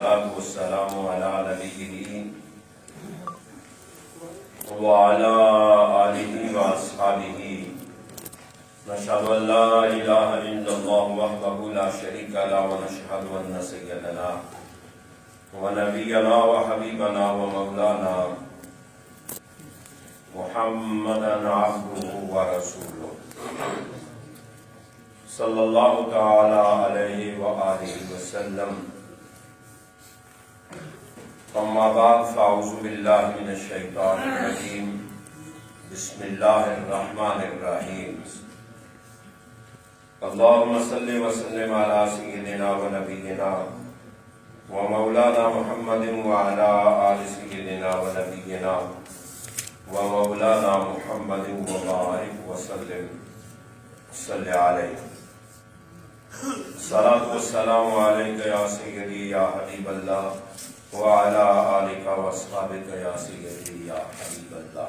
والسلام على نبيه وعلى آله وأصحابه نشهد أن لا إله إلا الله وحده لا شريك له ونشهد أن سيدنا ونبينا وحبيبنا ومولانا محمدا عبده ورسوله صلى الله تعالى عليه وآله وسلم. اما بعد فاعوذ باللہ من الشیطان الرجیم بسم اللہ الرحمن الرحیم. اللہم صل وسلم علی سیدنا و نبینا و مولانا محمد وعلی آل سیدنا و نبینا و مولانا محمد وبارک وسلم صلی علیہ. الصلاۃ والسلام علیک یا سیدی یا حبیب اللہ وعلى آلك واصحابك يا سيدي يا حبيب الله.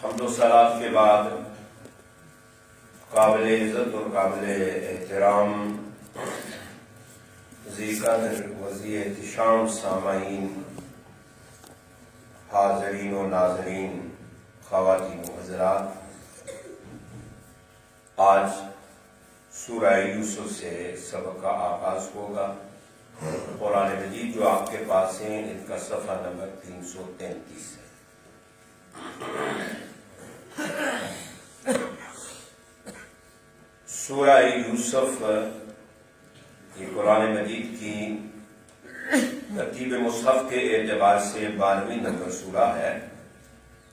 حمد و صلاۃ کے بعد قابل عزت اور قابل احترام ذی قدر و ذی احتشام سامعین، حاضرین و ناظرین، خواتین و حضرات، آج سورہ یوسف سے سبق کا آغاز ہوگا. قرآن مجید جو آپ کے پاس ہیں ان کا صفحہ نمبر 333 ہے. سورہ یوسف یہ قرآن مجید کی ترتیب مصحف کے اعتبار سے 12ویں نمبر سورہ ہے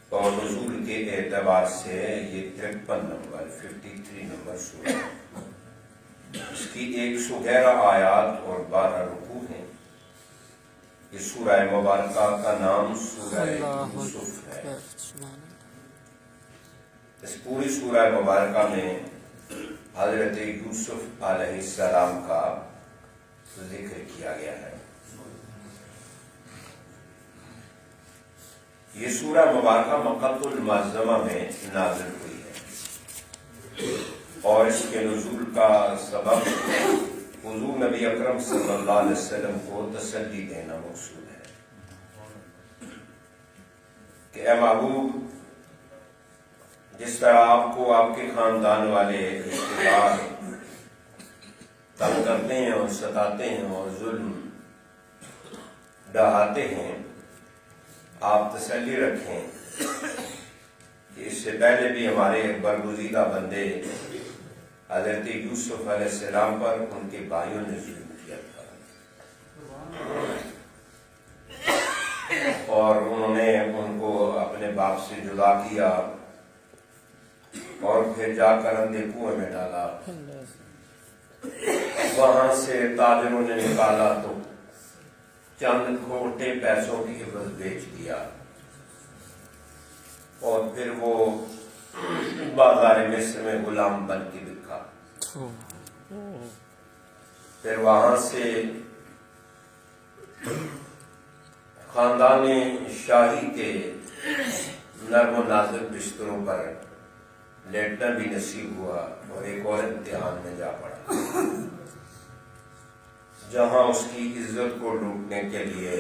اور نزول کے اعتبار سے یہ 53 نمبر سورہ ہے. اس کی 111 آیات اور 12 رکوع ہیں. یہ سورہ مبارکہ کا نام سورہ یوسف ہے. اس پوری سورہ مبارکہ میں حضرت یوسف علیہ السلام کا ذکر کیا گیا ہے. یہ سورہ مبارکہ مکہ المعظمہ میں نازل ہوئی ہے اور اس کے نزول کا سبب حضور نبی اکرم صلی اللہ علیہ وسلم کو تسلی دینا مقصود ہے کہ اے محبوب، جس طرح آپ کو آپ کے خاندان والے رشتے دار تنگ کرتے ہیں اور ستاتے ہیں اور ظلم ڈھاتے ہیں، آپ تسلی رکھیں کہ اس سے پہلے بھی ہمارے برگزیدہ بندے حضرت یوسف علیہ السلام پر ان کے بھائیوں نے ظلم کیا تھا اور انہوں نے ان کو اپنے باپ سے جدا کیا اور پھر جا کر اندھے کنویں میں ڈالا. وہاں سے تاجروں نے نکالا تو چند کھوٹے پیسوں کی عوض بیچ دیا اور پھر وہ بازار مصر میں غلام بن کے بکا. پھر وہاں سے خاندان شاہی کے نرم و نازک بستروں پر لیٹنا بھی نصیب ہوا اور ایک اور امتحان میں جا پڑا جہاں اس کی عزت کو لوٹنے کے لیے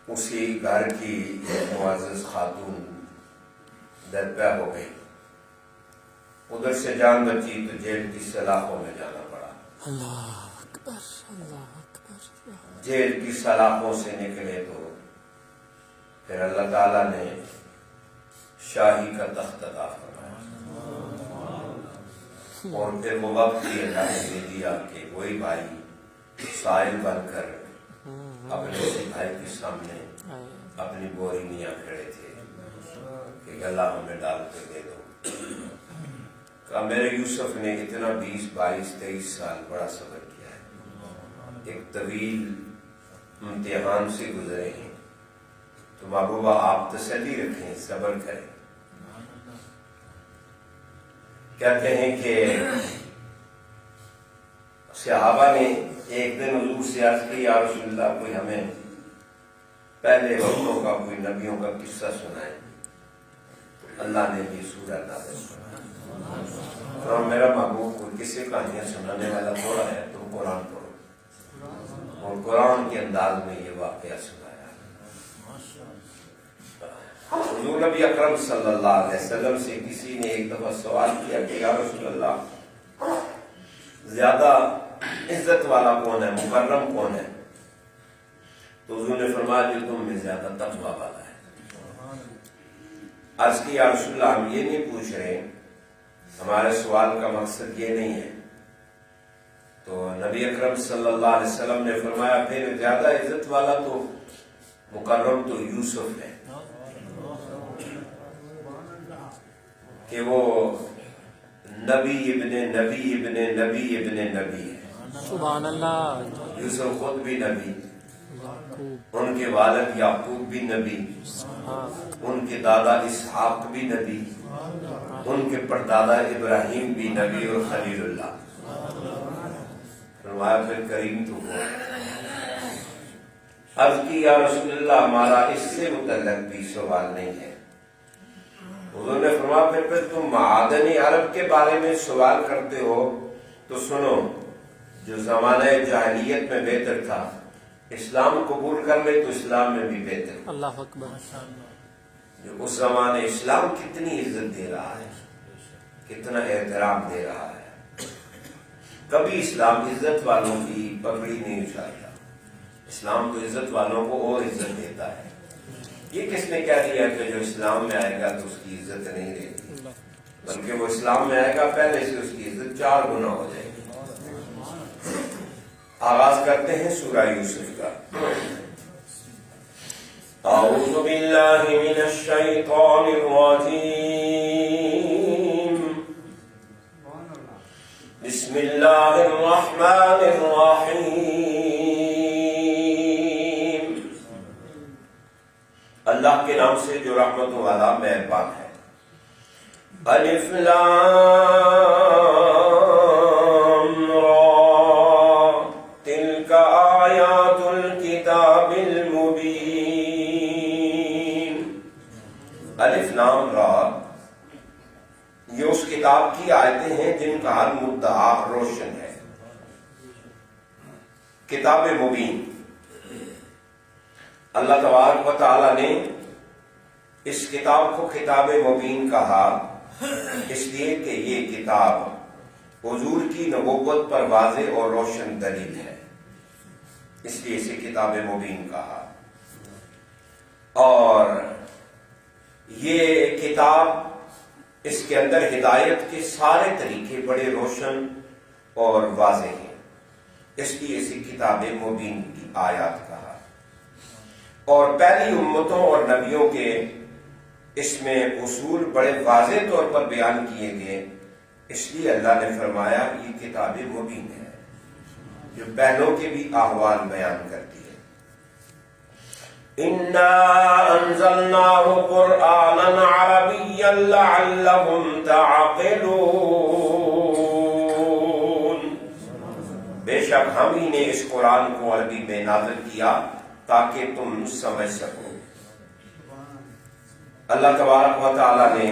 اسی گھر کی معزز خاتون درپے ہو گئی. ادھر سے جان بچی تو جیل کی سلاخوں میں جانا پڑا. اللہ اکبر، اللہ اکبر. جیل کی سلاخوں سے نکلے تو پھر اللہ تعالیٰ نے شاہی کا تخت عطا فرمایا اور پھر وہ وقت بھی اللہ نے دے دیا کہ وہی بھائی سائل بن کر اپنے بھائی کے سامنے اپنی بوری میاں کھڑے تھے کہ گلا ہمیں ڈال کے دے دو. کہا میرے یوسف نے اتنا 20 22 23 سال بڑا صبر کیا ہے، ایک طویل امتحان سے گزرے ہیں، تو محبوبہ آپ تسلی رکھیں، صبر کریں. کہتے ہیں کہ صحابہ نے ایک دن حضور سے عرض کی یا رسول اللہ کوئی ہمیں پہلے وقتوں کا کوئی نبیوں کا قصہ سنائے. اللہ نے بھی سورہ نازل فرمایا. میرا محبوب کوئی کسی کہانیاں سنانے والا تھوڑا ہے، تم قرآن پڑھو. تو قرآن کے انداز میں یہ واقعہ سنایا۔ حضور نبی اکرم صلی اللہ علیہ وسلم سے کسی نے ایک دفعہ سوال کیا کہ یا رسول اللہ، زیادہ عزت والا کون ہے، مکرم کون ہے؟ تو حضور نے فرمایا جو تم میں زیادہ تقوی والا ہے۔ عرض کی یا رسول اللہ، ہم یہ نہیں پوچھ رہے، ہمارے سوال کا مقصد یہ نہیں ہے۔ تو نبی اکرم صلی اللہ علیہ وسلم نے فرمایا پھر زیادہ عزت والا تو مکرم تو یوسف ہے کہ وہ نبی ابن نبی ابن نبی ابن نبی ہے۔ سبحان اللہ۔ یوسف خود بھی نبی، ان کے والد یعقوب بھی نبی، ان کے دادا اسحاق بھی نبی، ان کے پردادا ابراہیم بھی نبی اور خلیل اللہ۔ فرمایا پھر کریم تو وہ۔ عرض کی یا رسول اللہ، ہمارا اس سے متعلق بھی سوال نہیں ہے۔ حضور نے فرمایا پھر تم معادن عرب کے بارے میں سوال کرتے ہو تو سنو، جو زمانہ جاہلیت میں بہتر تھا اسلام قبول کر لے تو اسلام میں بھی بہتر۔ اللہ اکبر۔ جو اس زمانے اسلام کتنی عزت دے رہا ہے، کتنا احترام دے رہا ہے۔ کبھی اسلام عزت والوں کی پگڑی نہیں اچھالتا، اسلام تو عزت والوں کو اور عزت دیتا ہے۔ یہ کس نے کہہ دیا کہ جو اسلام میں آئے گا تو اس کی عزت نہیں رہتی، بلکہ وہ اسلام میں آئے گا پہلے سے اس کی عزت 4 گنا ہو جائے گی۔ آغاز کرتے ہیں سورہ یوسف کا۔ اعوذ باللہ من الشیطان الرجیم، بسم اللہ الرحمن الرحیم۔ اللہ کے نام سے جو رحمت والا مہربان ہے۔ الف لام را، تلک آیات الکتاب المبین۔ الف لام را، یہ اس کتاب کی آیتیں ہیں جن کا ہر مدعا روشن ہے۔ کتاب مبین، اللہ تبارک و تعالی نے اس کتاب کو کتاب مبین کہا اس لیے کہ یہ کتاب حضور کی نبوت پر واضح اور روشن دلیل ہے، اس لیے اسے کتاب مبین کہا۔ اور یہ کتاب، اس کے اندر ہدایت کے سارے طریقے بڑے روشن اور واضح ہیں، اس لیے اسے کتاب مبین کی آیات کہا۔ اور پہلی امتوں اور نبیوں کے اس میں اصول بڑے واضح طور پر بیان کیے گئے، اس لیے اللہ نے فرمایا یہ کتاب مبین ہے جو پہلوں کے بھی احوال بیان کرتی ہے۔ اِنَّا أَنزَلْنَاهُ قُرْآنًا عَرَبِيًّا لَعَلَّهُمْ تَعْقِلُونَ، بے شک ہم ہی نے اس قرآن کو عربی میں نازل کیا تاکہ تم سمجھ سکو۔ اللہ تبارک و تعالیٰ نے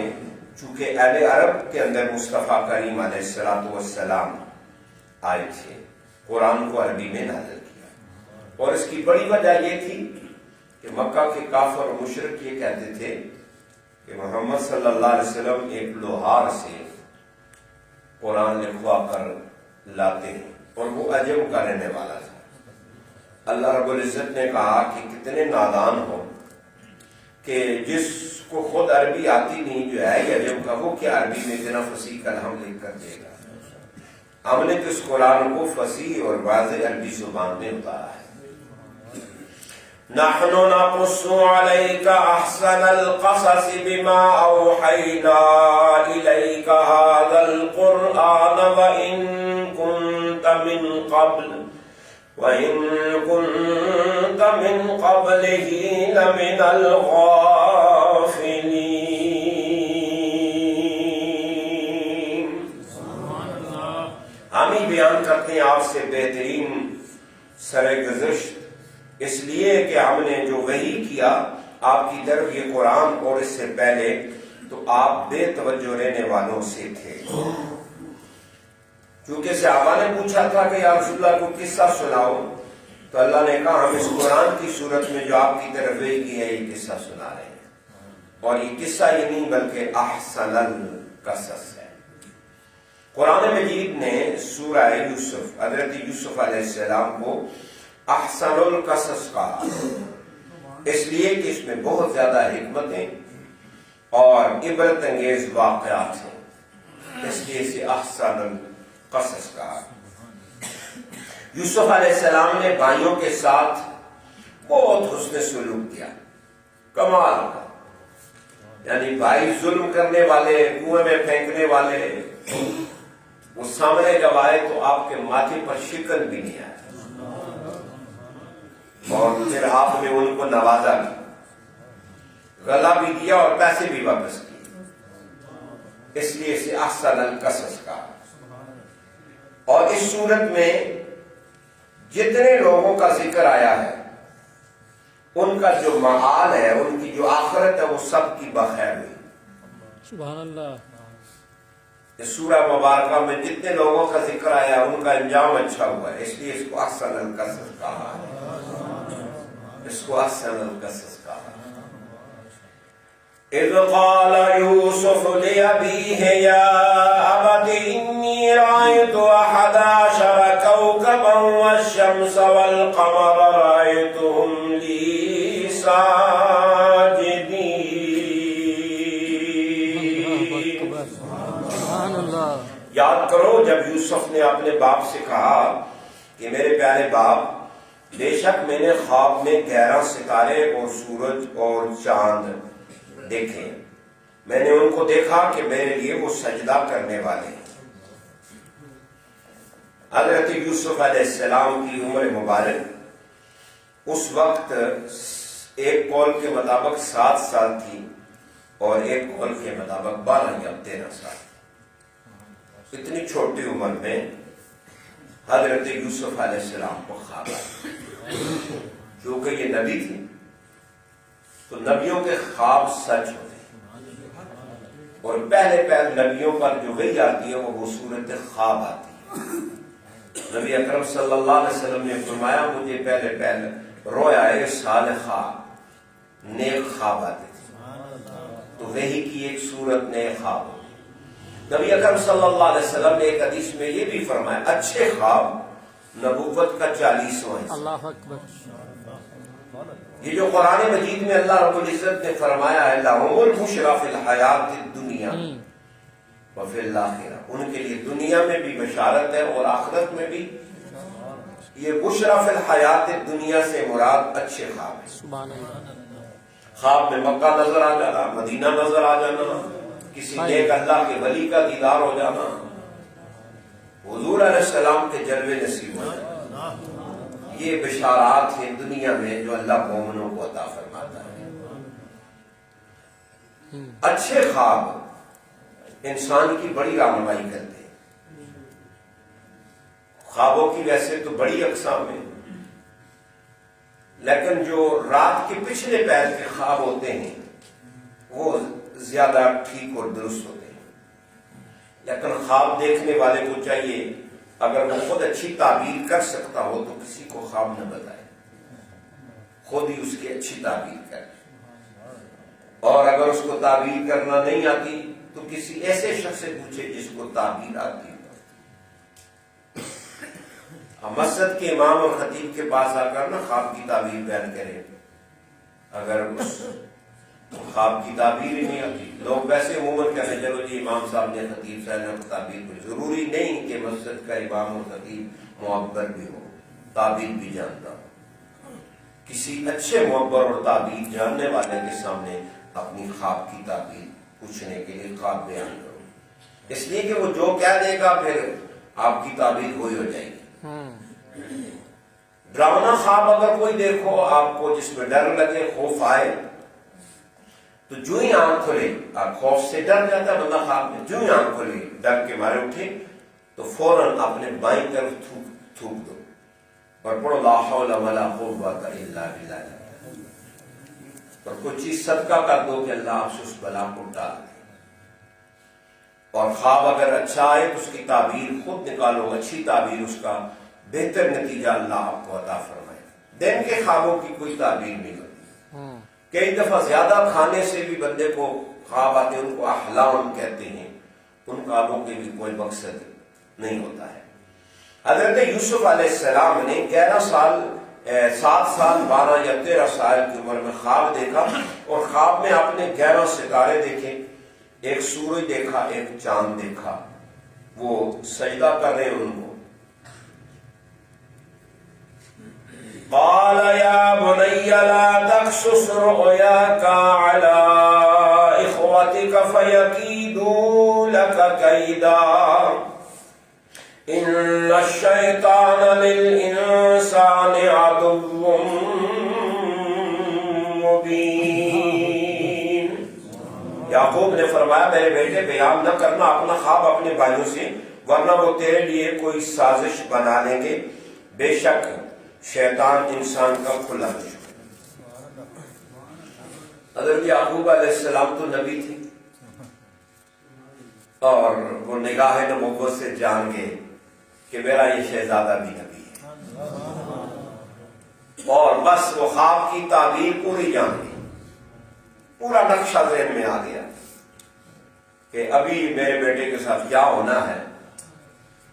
چونکہ اہل عرب کے اندر مصطفیٰ کریم علیہ السلام آئے تھے، قرآن کو عربی میں نازل کیا، اور اس کی بڑی وجہ یہ تھی کہ مکہ کے کافر اور مشرک یہ کہتے تھے کہ محمد صلی اللہ علیہ وسلم ایک لوہار سے قرآن لکھوا کر لاتے ہیں، اور وہ عجم کا رہنے والا تھا۔ اللہ رب العزت نے کہا کہ کتنے نادان ہو کہ جس کو خود عربی آتی نہیں، جو ہے عجم کا، وہ کیا عربی میں اتنا فصیح کلام لکھ کر دے گا۔ ہم نے تو اس قرآن کو فصیح اور واضح عربی زبان میں اتارا ہے۔ نحن نقص عليك احسن القصص بما اوحينا اليك هذا القرآن وإن كنت من قبله لمن الغافلين۔ ہم ہی بیان کرتے ہیں آپ سے بہترین سرگزشت، اس لیے کہ ہم نے جو وحی کیا آپ کی طرف یہ قرآن، اور اس سے پہلے تو آپ بے توجہ رہنے والوں سے تھے۔ چونکہ صحابہ نے پوچھا تھا کہ یا رسول اللہ کو قصہ سناؤ، تو اللہ نے کہا ہم اس قرآن کی صورت میں جو آپ کی طرف وحی کی ہے یہ قصہ سنا رہے ہیں، اور یہ قصہ یہ نہیں بلکہ احسن القصص ہے۔ قرآن مجید نے سورہ یوسف، حضرت یوسف علیہ السلام کو احسن القصص کہا، اس لیے کہ اس میں بہت زیادہ حکمتیں اور عبرت انگیز واقعات ہیں، اس لیے اسے احسن القصص کہا۔ یوسف علیہ السلام نے بھائیوں کے ساتھ بہت حسن سلوک کیا، کمال کا، یعنی بھائی ظلم کرنے والے، کنویں میں پھینکنے والے، وہ سامنے جب آئے تو آپ کے ماتھے پر شکن بھی نہیں آیا، اور پھر آپ نے ان کو نوازا بھی، غلہ بھی دیا اور پیسے بھی واپس کیے، اس لیے اسے احسن القصص کہا۔ اور اس صورت میں جتنے لوگوں کا ذکر آیا ہے ان کا جو معال ہے، ان کی جو آخرت ہے، وہ سب کی بخیر ہوئی۔ سبحان اللہ۔ اس سورہ مبارکہ میں جتنے لوگوں کا ذکر آیا ان کا انجام اچھا ہوا ہے، اس لیے اس کو احسن القصص کہا ہے، اس کو احسن القصص کہا ہے۔ اذ قال یوسف لأبیہ یا ابت انی رأیت احد عشر کوکبا والشمس والقمر رأیتهم لی ساجدین۔ یاد کرو جب یوسف نے اپنے باپ سے کہا کہ میرے پیارے باپ، بے شک میں نے خواب میں 11 ستارے اور سورج اور چاند دیکھے، میں نے ان کو دیکھا کہ میرے لیے وہ سجدہ کرنے والے ہیں۔ حضرت یوسف علیہ السلام کی عمر مبارک اس وقت ایک قول کے مطابق 7 سال تھی اور ایک قول کے مطابق 12 یا 13 سال۔ اتنی چھوٹی عمر میں حضرت یوسف علیہ السلام کو خواب آیا، کیونکہ یہ نبی تھے تو نبیوں کے خواب سچ ہوتے ہیں، اور پہلے نبیوں پر جو وحی آتی ہے وہ صورت خواب آتی ہے۔ نبی اکرم صلی اللہ علیہ وسلم نے فرمایا مجھے پہلے رویا ہے صالحہ، نیک خواب آتے تھے، تو وحی کی ایک صورت نیک خواب ہوتی۔ نبی اکرم صلی اللہ علیہ وسلم نے ایک حدیث میں یہ بھی فرمایا اچھے خواب نبوت کا 40واں حصہ۔ اللہ اکبر۔ یہ جو قرآن مجید میں اللہ رب العزت نے فرمایا ہے لَهُمُ الْبُشْرَى فِي الْحَيَاةِ الدُّنْيَا وَفِي الْآخِرَةِ، ان کے لیے دنیا میں بھی بشارت ہے اور آخرت میں بھی۔ یہ بشرا فی الحیات الدنیا سے مراد اچھے خواب ہے۔ سبحان اللہ۔ خواب میں مکہ نظر آ جانا، مدینہ نظر آ جانا، کسی نیک اللہ کے ولی کا دیدار ہو جانا، حضور علیہ السلام کے جلوے نصیب ہو جانا، یہ بشارات ہیں دنیا میں جو اللہ مومنوں کو عطا فرماتا ہے۔ اچھے خواب انسان کی بڑی رہنمائی کرتے ہیں۔ خوابوں کی ویسے تو بڑی اقسام ہیں، لیکن جو رات کے پچھلے پہر کے خواب ہوتے ہیں وہ زیادہ ٹھیک اور درست ہوتے ہیں، لیکن خواب دیکھنے والے کو چاہیے اگر وہ خود اچھی تعبیر کر سکتا ہو تو کسی کو خواب نہ بتائے، خود ہی اس کی اچھی تعبیر کرے، اور اگر اس کو تعبیر کرنا نہیں آتی تو کسی ایسے شخص سے پوچھے جس کو تعبیر آتی ہو۔ مسجد کے امام اور خطیب کے پاس آ کر نا خواب کی تعبیر بیان کرے، اگر اس خواب کی تعبیر ہی نہیں آتی، لوگ ویسے عموماً کہتے ہیں چلو جی امام صاحب نے خطیب صاحب نے تعبیر کو، ضروری نہیں کہ مسجد کا امام اور خطیب معبر بھی ہو، تعبیر بھی جانتا ہو۔ کسی اچھے معبر اور تعبیر جاننے والے کے سامنے اپنی خواب کی تعبیر پوچھنے کے لیے خواب بیان کرو، اس لیے کہ وہ جو کہہ دے گا پھر آپ کی تعبیر وہی ہو جائے گی۔ ڈراؤنا خواب اگر کوئی دیکھو آپ کو جس میں ڈر لگے، خوف آئے، تو جو ہی آنکھ کھلے، آپ خوف سے ڈر جاتا ہے بندہ خواب میں، جو ہی آنکھ کھلے ڈر کے مارے اٹھے تو فوراً اپنے بائیں طرف تھوک دو اور پڑھو لا حول ولا قوت الا باللہ، اور کوئی چیز صدقہ کر دو کہ اللہ آپ سے اس بلا کو ٹال دے۔ اور خواب اگر اچھا آئے تو اس کی تعبیر خود نکالو، اچھی تعبیر، اس کا بہتر نتیجہ اللہ آپ کو عطا فرمائے۔ دن کے خوابوں کی کوئی تعبیر نہیں ہوتی. کئی دفعہ زیادہ کھانے سے بھی بندے کو خواب آتے ہیں، ان کو احلام کہتے ہیں. ان خوابوں کے بھی کوئی مقصد نہیں ہوتا ہے. حضرت یوسف علیہ السلام نے 7 سال 12 یا 13 سال کی عمر میں خواب دیکھا، اور خواب میں آپ نے 11 ستارے دیکھے، ایک سورج دیکھا، ایک چاند دیکھا، وہ سجدہ کر رہے ہیں ان کو. قال یا بنی لا تقصص رؤیاک علی اخوتک فیکیدوا لک کیدا ان الشیطان للانسان عدو مبین. یعقوب نے فرمایا میرے بیٹے بیان نہ کرنا اپنا خواب اپنے بھائیوں سے، ورنہ وہ تیرے لیے کوئی سازش بنا لیں گے. بے شک شیطان انسان کا کھلا دشمن. حضرت یعقوب علیہ السلام تو نبی تھے، اور وہ نگاہ نبوت سے جان گئے کہ میرا یہ شہزادہ بھی نبی ہے، اور بس وہ خواب کی تعبیر پوری جان گئی. پورا نقشہ ذہن میں آ گیا کہ ابھی میرے بیٹے کے ساتھ کیا ہونا ہے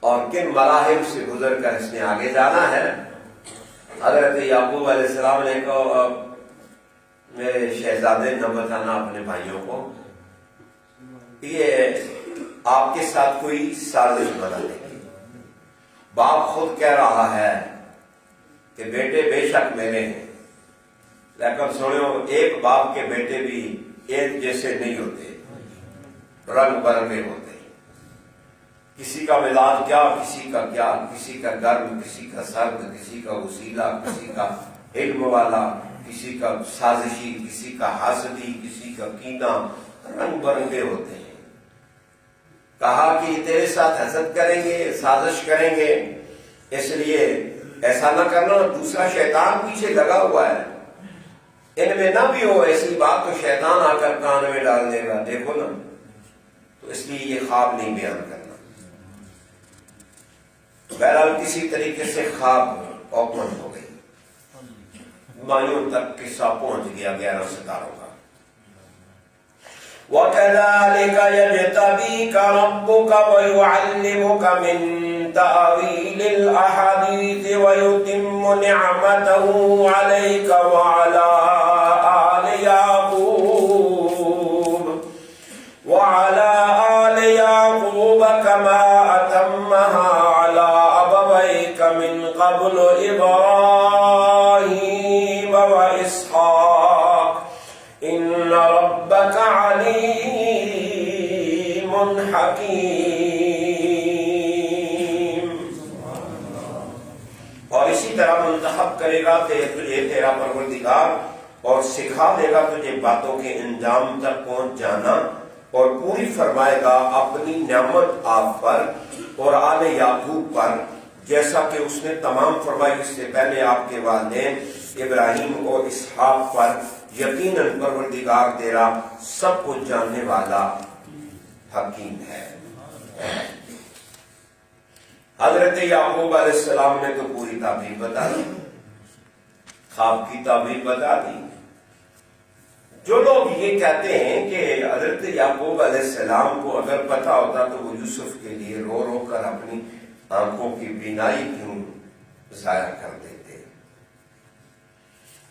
اور کن مراحل سے گزر کر اس نے آگے جانا ہے. حضرت یعقوب علیہ السلام نے کہا میرے شہزادے نہ بتانا اپنے بھائیوں کو، یہ آپ کے ساتھ کوئی سازش بنا لے گی. باپ خود کہہ رہا ہے کہ بیٹے بے شک میرے ہیں، لیکن سنو ایک باپ کے بیٹے بھی ایک جیسے نہیں ہوتے، رنگ برنگے ہوتے. کسی کا مزاج کیا، کسی کا کیا، کسی کا گرم، کسی کا سرد، کسی کا وسیلہ، کسی کا علم والا، کسی کا سازشی، کسی کا حاسدی، کسی کا کینہ، رنگ برنگے ہوتے ہیں. کہا کہ یہ تیرے ساتھ حسد کریں گے، سازش کریں گے، اس لیے ایسا نہ کرنا. دوسرا شیطان پیچھے لگا ہوا ہے، ان میں نہ بھی ہو ایسی بات تو شیطان آ کر کان میں ڈال دے گا، دیکھو نا. تو اس لیے یہ خواب نہیں بیان کرنا. بہرحال کسی طریقے سے خواب اوپن ہو گئی، مایوں تک قصہ پہنچ گیا 11 ستاروں کا. وَكَذَلِكَ يَجْتَبِيكَ رَبُّكَ وَيُعَلِّمُكَ مِن تَأْوِيلِ الْأَحَادِيثِ وَيُتِمُّ نِعْمَتَهُ عَلَيْكَ وَعَلَىٰ آلِ يَعْقُوبَ كَمَا أَتَمَّهَا من قبل إبراهيم وإسحاق إن ربك عليم حكيم. اور اسی طرح منتخب کرے گا تجھے تیرا پروردگار، اور سکھا دے گا تجھے باتوں کے انجام تک پہنچ جانا، اور پوری فرمائے گا اپنی نعمت آپ پر اور آل یعقوب پر، جیسا کہ اس نے تمام فرمائی اس سے پہلے آپ کے والدین ابراہیم اور اسحاق پر. یقیناً پروردگار تیرا سب کچھ جاننے والا حکیم ہے. حضرت یعقوب علیہ السلام نے تو پوری تعبیر بتا دی، خواب کی تعبیر بتا دی. جو لوگ یہ کہتے ہیں کہ حضرت یعقوب علیہ السلام کو اگر پتہ ہوتا تو وہ یوسف کے لیے رو رو کر اپنی آنکھوں کی بینائی کیوں ضائع کر دیتے.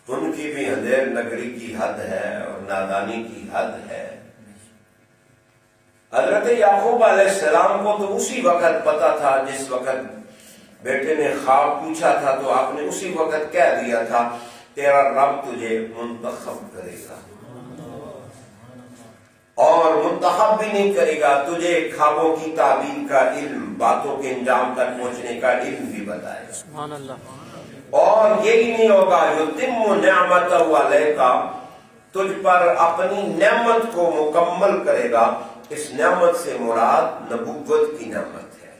ان کی بھی اندھیر نگری کی حد ہے اور نادانی کی حد ہے. حضرت یعقوب علیہ السلام کو تو اسی وقت پتا تھا جس وقت بیٹے نے خواب پوچھا تھا، تو آپ نے اسی وقت کہہ دیا تھا تیرا رب تجھے منتخب کرے گا، اور منتخب بھی نہیں کرے گا، تجھے خوابوں کی تعبیر کا علم، باتوں کے انجام تک پہنچنے کا علم بھی بتائے گا. سبحان اللہ. اور یہی نہیں ہوگا یتم نعمتہ علیک، تجھ پر اپنی نعمت کو مکمل کرے گا. اس نعمت سے مراد نبوت کی نعمت ہے.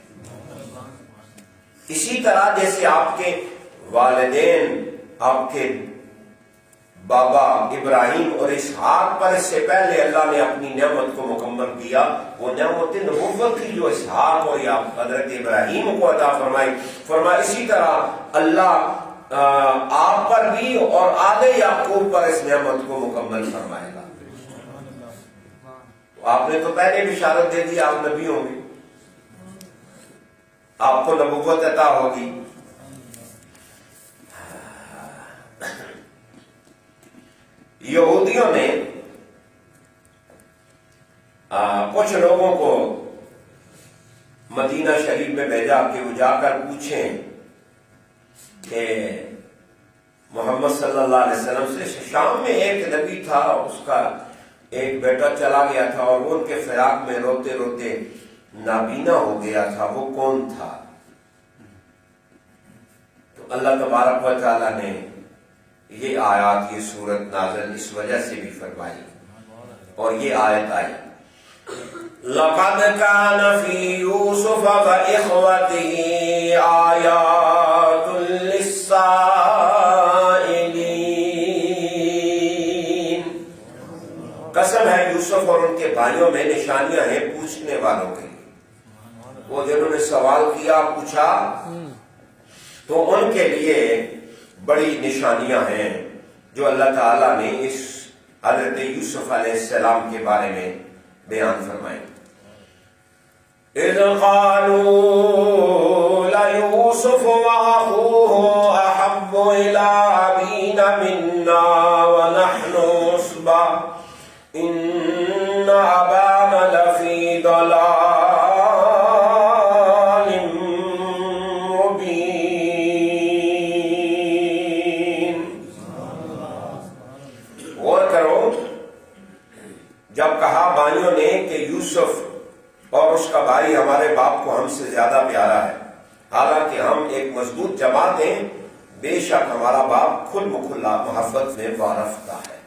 اسی طرح جیسے آپ کے والدین، آپ کے بابا ابراہیم اور اسحاق پر اس سے پہلے اللہ نے اپنی نعمت کو مکمل کیا، وہ نعمت نبوت کی جو اسحاق اور حضرت ابراہیم کو عطا فرمائی. اسی طرح اللہ آپ پر بھی اور آل یعقوب پر اس نعمت کو مکمل فرمائے گا۔ آپ نے تو پہلے بشارت دے دی آپ نبی ہوں گے، آپ کو نبوت عطا ہوگی۔ یہودیوں نے کچھ لوگوں کو مدینہ شریف میں بھیجا کہ وہ جا کر پوچھیں کہ محمد صلی اللہ علیہ وسلم سے شام میں ایک نبی تھا، اس کا ایک بیٹا چلا گیا تھا اور وہ ان کے فراق میں روتے روتے نابینا ہو گیا تھا، وہ کون تھا؟ تو اللہ تبارک و تعالیٰ نے یہ آیات، یہ سورت نازل اس وجہ سے بھی فرمائی، اور یہ آیت آئی لَقَدْ كَانَ فِي يُوسُفَ وَإِخْوَتِهِ آيَاتٌ لِلسَّائِلِينَ۔ قسم ہے یوسف اور ان کے بھائیوں میں نشانیاں ہیں پوچھنے والوں کے لیے، وہ جنہوں نے سوال کیا پوچھا تو ان کے لیے بڑی نشانیاں ہیں جو اللہ تعالیٰ نے اس حضرت یوسف علیہ السلام کے بارے میں بیان فرمائے۔ اِذْ قَالُوا لَيُوسُفُ وَأَخُوهُ أَحَبُّ إِلَىٰ أَبِينَا مِنَّا وَنَحْنُ عُصْبَةٌ إِنَّ أَبَانَا لَفِي ضَلَالٍ جب کہا بھائیوں نے کہ یوسف اور اس کا بھائی ہمارے باپ کو ہم سے زیادہ پیارا ہے، حالانکہ ہم ایک مضبوط جماعت ہیں، بے شک ہمارا باپ کھل مکھلا محبت میں وارفتہ ہے۔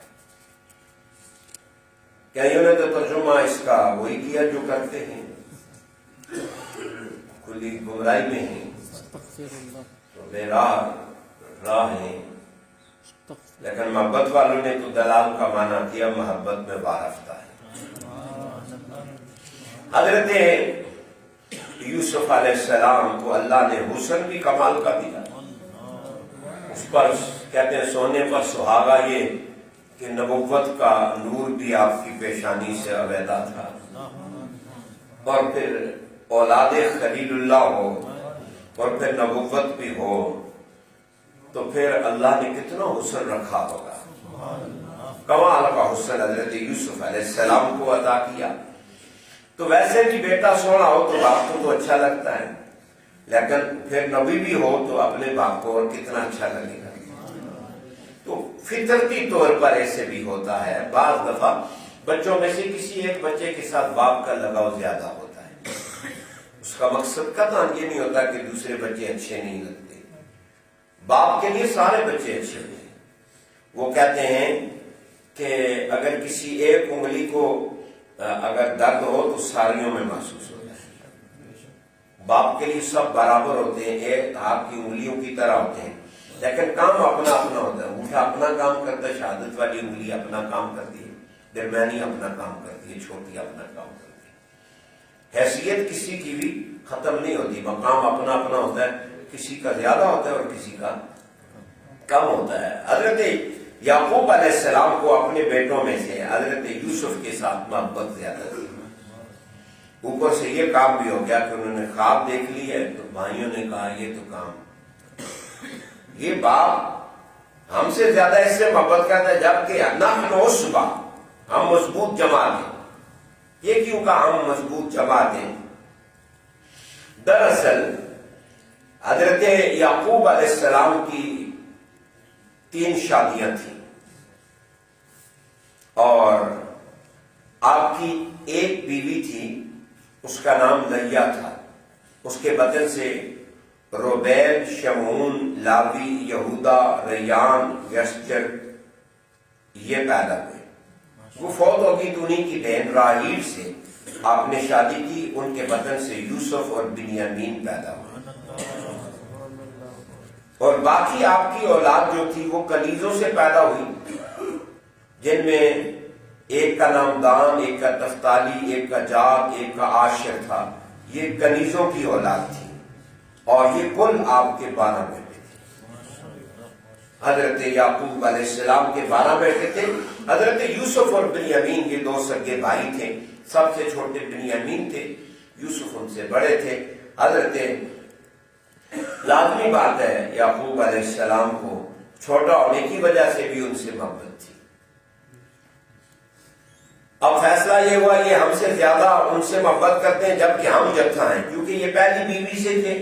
کئیوں نے تو ترجمہ اس کا وہی کیا جو کرتے ہیں، کھلی گمراہی میں ہیں تو بے راہ ہیں، لیکن محبت والوں نے تو دلال کا معنی کیا محبت میں وارفتہ ہے۔ حضرت یوسف علیہ السلام کو اللہ نے حسن بھی کمال کا دیا، اس پر کہتے ہیں سونے پر سہاگا، یہ کہ نبوت کا نور بھی آپ کی پیشانی سے علیحدہ تھا، اور پھر اولاد خلیل اللہ ہو اور پھر نبوت بھی ہو تو پھر اللہ نے کتنا حسن رکھا ہوگا۔ کمال کا حسن حضرت یوسف علیہ السلام کو عطا کیا۔ تو ویسے بھی بیٹا سونا ہو تو باپ کو تو اچھا لگتا ہے، لیکن پھر نبی بھی ہو تو اپنے باپ کو اور کتنا اچھا لگے گا۔ تو فطرتی طور پر ایسے بھی ہوتا ہے، بعض دفعہ بچوں میں سے کسی ایک بچے کے ساتھ باپ کا لگاؤ زیادہ ہوتا ہے، اس کا مقصد قطعاً یہ نہیں ہوتا کہ دوسرے بچے اچھے نہیں لگتے، باپ کے لیے سارے بچے اچھے ہوتے ہیں۔ وہ کہتے ہیں کہ اگر کسی ایک انگلی کو اگر درد ہو تو ساریوں میں محسوس ہوتا ہے، باپ کے لیے سب برابر ہوتے ہیں، ایک ہاتھ کی انگلیوں کی طرح ہوتے ہیں، لیکن کام اپنا اپنا ہوتا ہے۔ انگوٹھا اپنا کام کرتا ہے، شہادت والی انگلی اپنا کام کرتی ہے، درمیانی اپنا کام کرتی ہے، چھوٹی اپنا کام کرتی ہے۔ حیثیت کسی کی بھی ختم نہیں ہوتی، مقام اپنا اپنا ہوتا ہے، کسی کا زیادہ ہوتا ہے اور کسی کا کم ہوتا ہے۔ حضرت یعقوب علیہ السلام کو اپنے بیٹوں میں سے حضرت یوسف کے ساتھ محبت زیادہ تھی، اوپر سے یہ کام بھی ہو گیا کہ انہوں نے خواب دیکھ لی ہے تو بھائیوں نے کہا یہ تو کام، یہ باپ ہم سے زیادہ اس سے محبت کرتا ہے، جبکہ نحن عصبہ، ہم مضبوط جماعت ہیں۔ یہ کیوں کہا ہم مضبوط جماعت ہیں؟ دراصل حضرت یعقوب علیہ السلام کی 3 شادیاں تھیں اور آپ کی ایک بیوی تھی، اس کا نام لیا تھا، اس کے بدن سے روبیل، شمعون، لاوی، یہودا، ریان، یسجر یہ پیدا ہوئے۔ وہ فوت ہوگی تو انہیں کی بہن راہیل سے آپ نے شادی کی، ان کے بدن سے یوسف اور بنیامین پیدا ہوئے، اور باقی آپ کی اولاد جو تھی وہ کنیزوں سے پیدا ہوئی، جن میں ایک کا نام دان، ایک کا نفتالی، ایک کا جاد، ایک کا عاشر تھا۔ یہ کنیزوں کی اولاد تھی اور یہ کل آپ کے 12 بیٹے تھے۔ حضرت یعقوب علیہ السلام کے 12 بیٹے تھے. حضرت یوسف اور بنیامین یہ 2 سگے بھائی تھے. سب سے چھوٹے بنیامین تھے, یوسف ان سے بڑے تھے. حضرت لازمی بات ہے یعقوب علیہ السلام کو چھوٹا ہونے کی وجہ سے بھی ان سے محبت تھی. اب فیصلہ یہ ہوا یہ ہم سے زیادہ ان سے محبت کرتے ہیں جبکہ ہم جتھا ہیں, کیونکہ یہ پہلی بیوی سے تھے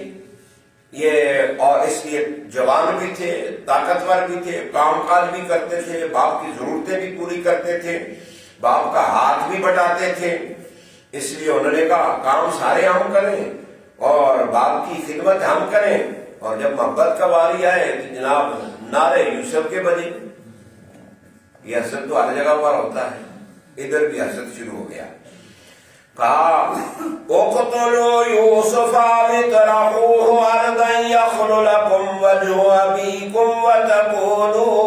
یہ, اور اس لیے جوان بھی تھے, طاقتور بھی تھے, کام کاج بھی کرتے تھے, باپ کی ضرورتیں بھی پوری کرتے تھے, باپ کا ہاتھ بھی بٹاتے تھے. اس لیے انہوں نے کہا کام سارے ہم کریں اور باپ کی خدمت ہم کریں. اور جب محبت کا واری آئے تو جناب نعرے یوسف کے بجے. یہ حسد تو ہر جگہ پر ہوتا ہے, ادھر بھی حسد شروع ہو گیا. کہا اقتلوا یوسف واطرحوه ارضا یخل لکم وجہ ابیکم وتكونوا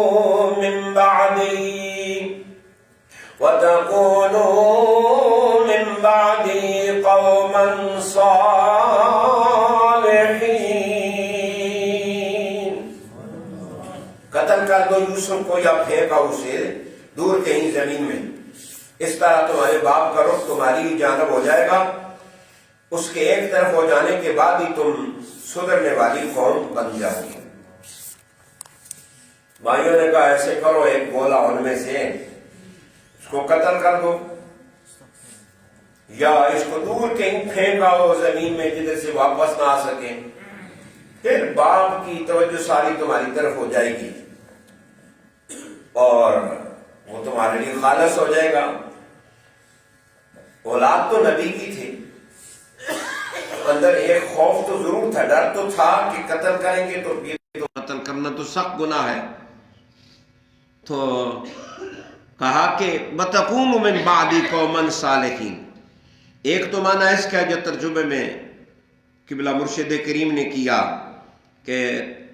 من بعدی قوما صالحین. قتل کر دو یوسف کو یا پھینکا اسے دور کہیں زمین میں, اس طرح تمہارے باپ کا رخ تمہاری جانب ہو جائے گا. اس کے ایک طرف ہو جانے کے بعد ہی تم سدھرنے والی قوم بن جاؤ گی. بھائیوں نے کہا ایسے کرو, ایک بولا ان میں سے اس کو قتل کر دو یا اس کو دور کہیں پھینکاؤ زمین میں جدھر سے واپس نہ آ سکے. پھر باپ کی توجہ ساری تمہاری طرف ہو جائے گی اور وہ تمہارے لیے خالص ہو جائے گا. اولاد تو نبی کی تھی, اندر ایک خوف تو ضرور تھا, ڈر تو تھا کہ قتل کریں گے تو یہ تو قتل کرنا تو سخت گناہ ہے. تو کہا کہ وَتَكُونُ مِن بَعْدِ قَوْمًا صَالِحِينَ. ایک تو معنی اس کا جو ترجمے میں قبلہ مرشد کریم نے کیا کہ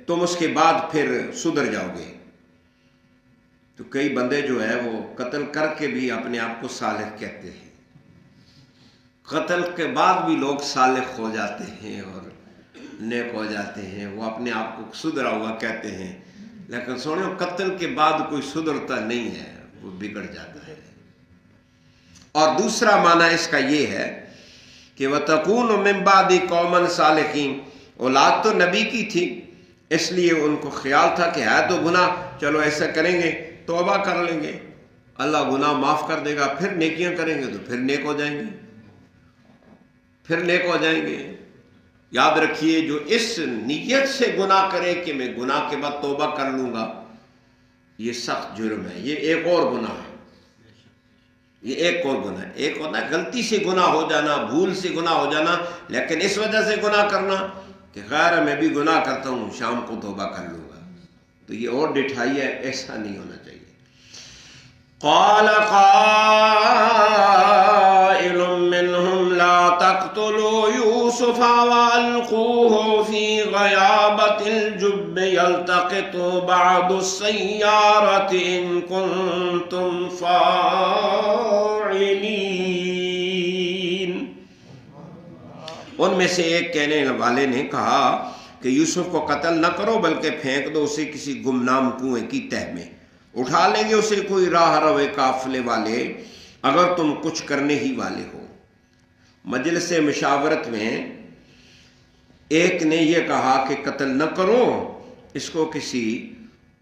تم اس کے بعد پھر سدھر جاؤ گے. تو کئی بندے جو ہے وہ قتل کر کے بھی اپنے آپ کو صالح کہتے ہیں, قتل کے بعد بھی لوگ صالح ہو جاتے ہیں اور نیک ہو جاتے ہیں, وہ اپنے آپ کو سدھرا ہوا کہتے ہیں. لیکن سنو, قتل کے بعد کوئی سدھرتا نہیں ہے, وہ بگڑ جاتا ہے. اور دوسرا معنی اس کا یہ ہے کہ وَتَكُونُ مِن بَعْدِ قَوْمًا صَالِحِينَ. اولاد تو نبی کی تھی, اس لیے ان کو خیال تھا کہ ہے تو گناہ, چلو ایسا کریں گے توبہ کر لیں گے, اللہ گناہ معاف کر دے گا, پھر نیکیاں کریں گے تو پھر نیک ہو جائیں گے, پھر نیک ہو جائیں گے. یاد رکھیے جو اس نیت سے گناہ کرے کہ میں گناہ کے بعد توبہ کر لوں گا, یہ سخت جرم ہے, یہ ایک اور گناہ ہے. یہ ایک اور گناہ ہے. ایک ہوتا ہے غلطی سے گناہ ہو جانا, بھول سے گناہ ہو جانا, لیکن اس وجہ سے گناہ کرنا کہ خیر میں بھی گناہ کرتا ہوں, شام کو توبہ کر لوں گا, تو یہ اور ڈٹھائی ہے, ایسا نہیں ہونا چاہیے. قال قائل منهم لا تقتلوا يوسف والقوه في غيابة الجب يلتقط بعض السيارة إن كنتم فاعلين. ان میں سے ایک کہنے والے نے کہا کہ یوسف کو قتل نہ کرو بلکہ پھینک دو اسے کسی گمنام کنویں کی تہ میں, اٹھا لیں گے اسے کوئی راہ روے قافلے والے اگر تم کچھ کرنے ہی والے ہو. مجلس مشاورت میں ایک نے یہ کہا کہ قتل نہ کرو, اس کو کسی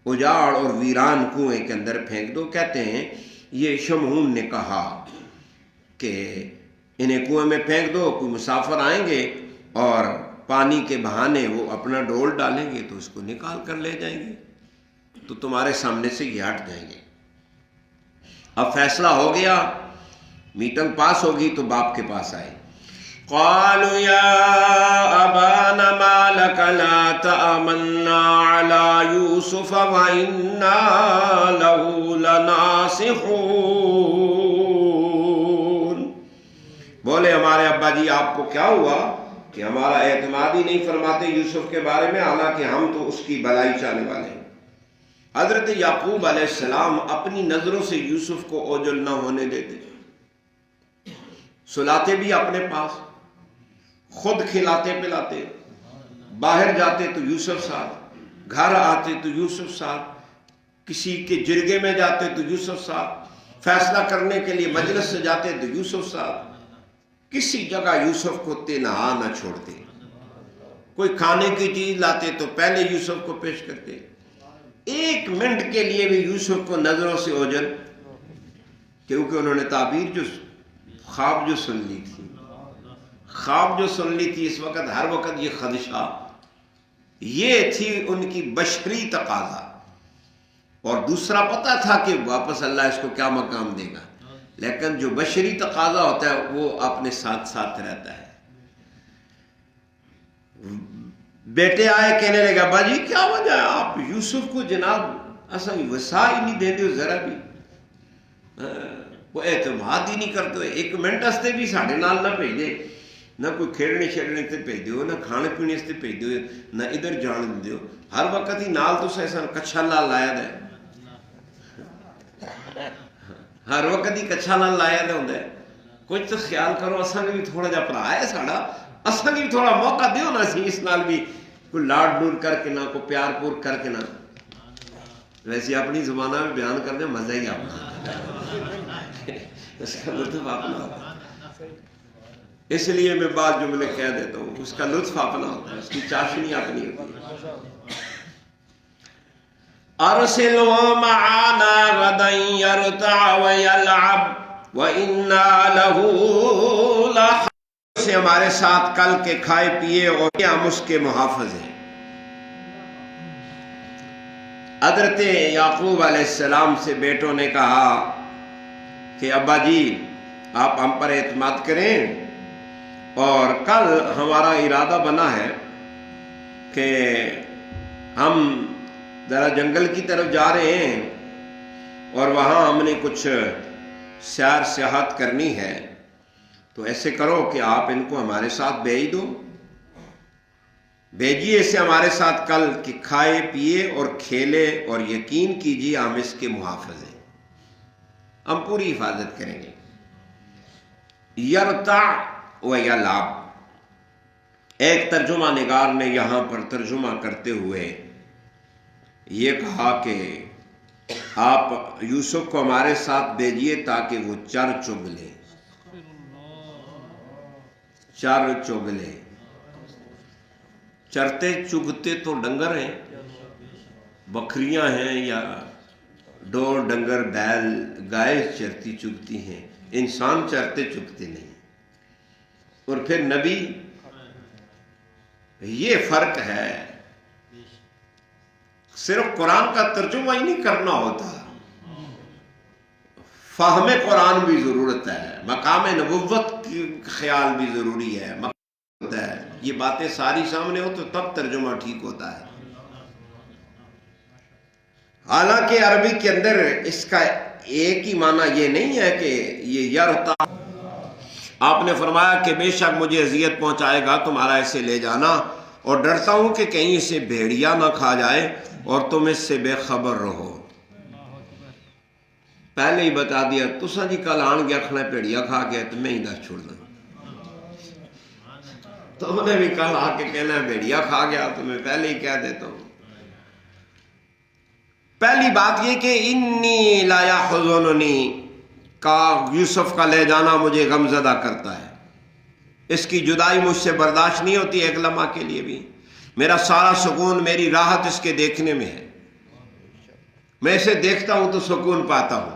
اجاڑ اور ویران کنویں کے اندر پھینک دو. کہتے ہیں یہ شمعون نے کہا کہ انہیں کنویں میں پھینک دو, کوئی مسافر آئیں گے اور پانی کے بہانے وہ اپنا ڈول ڈالیں گے تو اس کو نکال کر لے جائیں گے, تو تمہارے سامنے سے یہ ہٹ جائیں گے. اب فیصلہ ہو گیا, میٹنگ پاس ہوگی تو باپ کے پاس آئے. قالوا یا ابانا ما لک لا تأمنا علی یوسف وإنا له لناصحون. بولے ہمارے ابا جی آپ کو کیا ہوا کہ ہمارا اعتماد ہی نہیں فرماتے یوسف کے بارے میں, حالانکہ ہم تو اس کی بھلائی چاہنے والے ہیں. حضرت یعقوب علیہ السلام اپنی نظروں سے یوسف کو اوجل نہ ہونے دیتے, سلاتے بھی اپنے پاس, خود کھلاتے پلاتے, باہر جاتے تو یوسف ساتھ, گھر آتے تو یوسف صاحب، کسی کے جرگے میں جاتے تو یوسف صاحب، فیصلہ کرنے کے لیے مجلس سے جاتے تو یوسف صاحب، کسی جگہ یوسف کو تنہا نہ چھوڑتے. کوئی کھانے کی چیز لاتے تو پہلے یوسف کو پیش کرتے. ایک منٹ کے لیے بھی یوسف کو نظروں سے اوجھل، کیونکہ انہوں نے تعبیر جو خواب جو سن لی تھی، خواب جو سن لی تھی، اس وقت ہر وقت یہ خدشہ، یہ تھی ان کی بشری تقاضا. اور دوسرا پتہ تھا کہ واپس اللہ اس کو کیا مقام دے گا، لیکن جو بشری تقاضا ہوتا ہے وہ اپنے ساتھ ساتھ رہتا ہے. بیٹے آئے کہنے لگا باجی کیا وجہ ہے آپ یوسف کو جناب اصا وسا ہی نہیں دے ذرا بھی، وہ اعتماد ہی نہیں کرتے. ایک منٹ استے بھی ساڑھے نال نہ بھیجے، نہ کوئی کھیلنے شیلنے سے بھیج دیو، نہ کھانے پینے سے بھیج دیو، نہ ادھر جان دیو. ہر وقت ہی نال تو ایسا کچھا لال لایا ہے، ہر وقت ہی کچھا لال لایا ہوں. کچھ تو خیال کرو، اصا بھی تھوڑا جا پرا ہے ساڑا، اصا بھی تھوڑا موقع دیو نا، سی اس نال بھی کوئی لاڈ ڈور کر کے نہ کوئی پیار پور کر کے نہ. ویسے اپنی زبانہ میں بیان کرنے مزہ ہی اپنا، اس کا لطف اپنا ہوتا ہے. اس لیے میں بعض جملے کہہ دیتا ہوں، اس کا لطف اپنا ہوتا ہے، اس کی چاشنی اپنی ہوتی ہے. ارسلوا معنا غدا يرتع ويلعب وإنا له لحافظون. سے ہمارے ساتھ کل کے کھائے پیے اور ہم اس کے محافظ ہیں. حضرت یعقوب علیہ السلام سے بیٹوں نے کہا کہ ابا جی آپ ہم پر اعتماد کریں، اور کل ہمارا ارادہ بنا ہے کہ ہم ذرا جنگل کی طرف جا رہے ہیں اور وہاں ہم نے کچھ سیر سیاحت کرنی ہے، تو ایسے کرو کہ آپ ان کو ہمارے ساتھ بھیج دو، بھیجیے اسے ہمارے ساتھ کل کہ کھائے پیے اور کھیلے، اور یقین کیجیے ہم اس کے محافظ ہیں، ہم پوری حفاظت کریں گے. یرتع و یلعب، ایک ترجمہ نگار نے یہاں پر ترجمہ کرتے ہوئے یہ کہا کہ آپ یوسف کو ہمارے ساتھ بھیجیے تاکہ وہ چر چگ لے، چر چگ لے. چرتے چگتے تو ڈنگر ہیں، بکریاں ہیں یا ڈور ڈنگر بیل گائے چرتی چگتی ہیں، انسان چرتے چگتے نہیں. اور پھر نبی، یہ فرق ہے. صرف قرآن کا ترجمہ ہی نہیں کرنا ہوتا، فہم قرآن بھی ضرورت ہے، مقام نبوت کی خیال بھی ضروری ہے. یہ باتیں ساری سامنے ہو تو تب ترجمہ ٹھیک ہوتا ہے. حالانکہ عربی کے اندر اس کا ایک ہی معنی یہ نہیں ہے کہ یہ یرتا. آپ نے فرمایا کہ بے شک مجھے اذیت پہنچائے گا تمہارا اسے لے جانا، اور ڈرتا ہوں کہ کہیں اسے بھیڑیا نہ کھا جائے اور تم اس سے بے خبر رہو. پہلے ہی بتا دیا تسا جی کل آن گیا کھنا بھیڑیا کھا گیا تو میں ہی دس چھوڑنا، تم نے بھی کل آ کے کہنا بھیڑیا کھا گیا تو میں پہلے ہی کہہ دیتا ہوں. پہلی بات یہ کہ انی لا یحزننی، کا یوسف کا لے جانا مجھے غمزدہ کرتا ہے، اس کی جدائی مجھ سے برداشت نہیں ہوتی ایک لمحہ کے لیے بھی. میرا سارا سکون، میری راحت اس کے دیکھنے میں ہے، میں اسے دیکھتا ہوں تو سکون پاتا ہوں.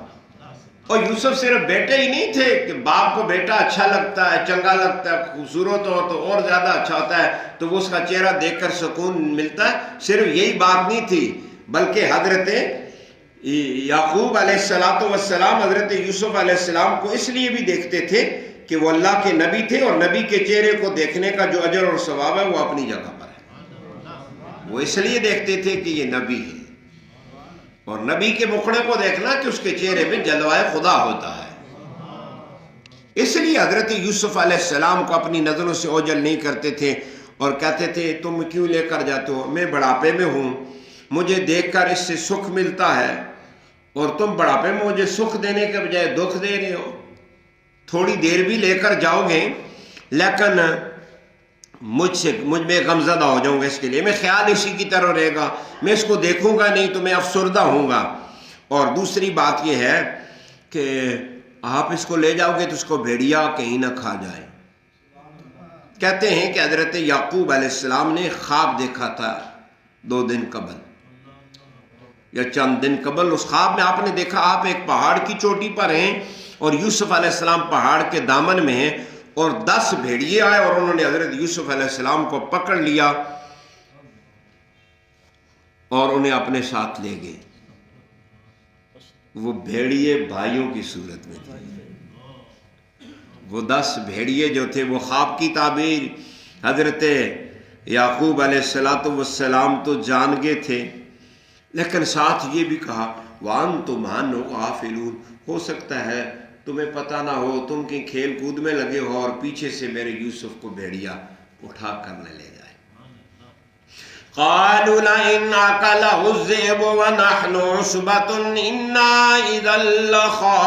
اور یوسف صرف بیٹے ہی نہیں تھے کہ باپ کو بیٹا اچھا لگتا ہے، چنگا لگتا ہے، خوبصورت ہو تو اور زیادہ اچھا ہوتا ہے، تو وہ اس کا چہرہ دیکھ کر سکون ملتا ہے. صرف یہی بات نہیں تھی، بلکہ حضرت یعقوب علیہ السلام حضرت یوسف علیہ السلام کو اس لیے بھی دیکھتے تھے کہ وہ اللہ کے نبی تھے، اور نبی کے چہرے کو دیکھنے کا جو اجر اور ثواب ہے وہ اپنی جگہ پر ہے. وہ اس لیے دیکھتے تھے کہ یہ نبی ہے، اور نبی کے مکھڑے کو دیکھنا کہ اس کے چہرے میں جلوائے خدا ہوتا ہے. اس لیے حضرت یوسف علیہ السلام کو اپنی نظروں سے اوجھل نہیں کرتے تھے، اور کہتے تھے تم کیوں لے کر جاتے ہو، میں بڑھاپے میں ہوں، مجھے دیکھ کر اس سے سکھ ملتا ہے، اور تم بڑھاپے میں مجھے سکھ دینے کے بجائے دکھ دے رہے ہو. تھوڑی دیر بھی لے کر جاؤ گے لیکن مجھ میں غمزدہ ہو جاؤں گا اس کے لیے، میں خیال اسی کی طرح رہے گا، میں اس کو دیکھوں گا نہیں تو میں افسردہ ہوں گا۔ اور دوسری بات یہ ہے کہ آپ اس کو لے جاؤ گے تو اس کو بھیڑیا کہیں نہ کھا جائے۔ کہتے ہیں کہ حضرت یعقوب علیہ السلام نے خواب دیکھا تھا 2 دن قبل یا چند دن قبل۔ اس خواب میں آپ نے دیکھا آپ ایک پہاڑ کی چوٹی پر ہیں اور یوسف علیہ السلام پہاڑ کے دامن میں ہیں، اور 10 بھیڑیے آئے اور انہوں نے حضرت یوسف علیہ السلام کو پکڑ لیا اور انہیں اپنے ساتھ لے گئے۔ وہ بھیڑیے بھائیوں کی صورت میں تھے، وہ 10 بھیڑیے جو تھے وہ خواب کی تعبیر حضرت یعقوب علیہ السلام تو جان گئے تھے، لیکن ساتھ یہ بھی کہا وَأَنْتُمْ عَنْهُ غَافِلُونَ، ہو سکتا ہے تمہیں پتہ نہ ہو، تم کہیں کھیل کود میں لگے ہو اور پیچھے سے میرے یوسف کو بھیڑیا اٹھا کر نہ لے جائے۔ قَالُوا لَئِنْ أَكَلَهُ الذِّئْبُ وَنَحْنُ عُصْبَةٌ إِنَّا إِذًا لَخَاسِرُونَ،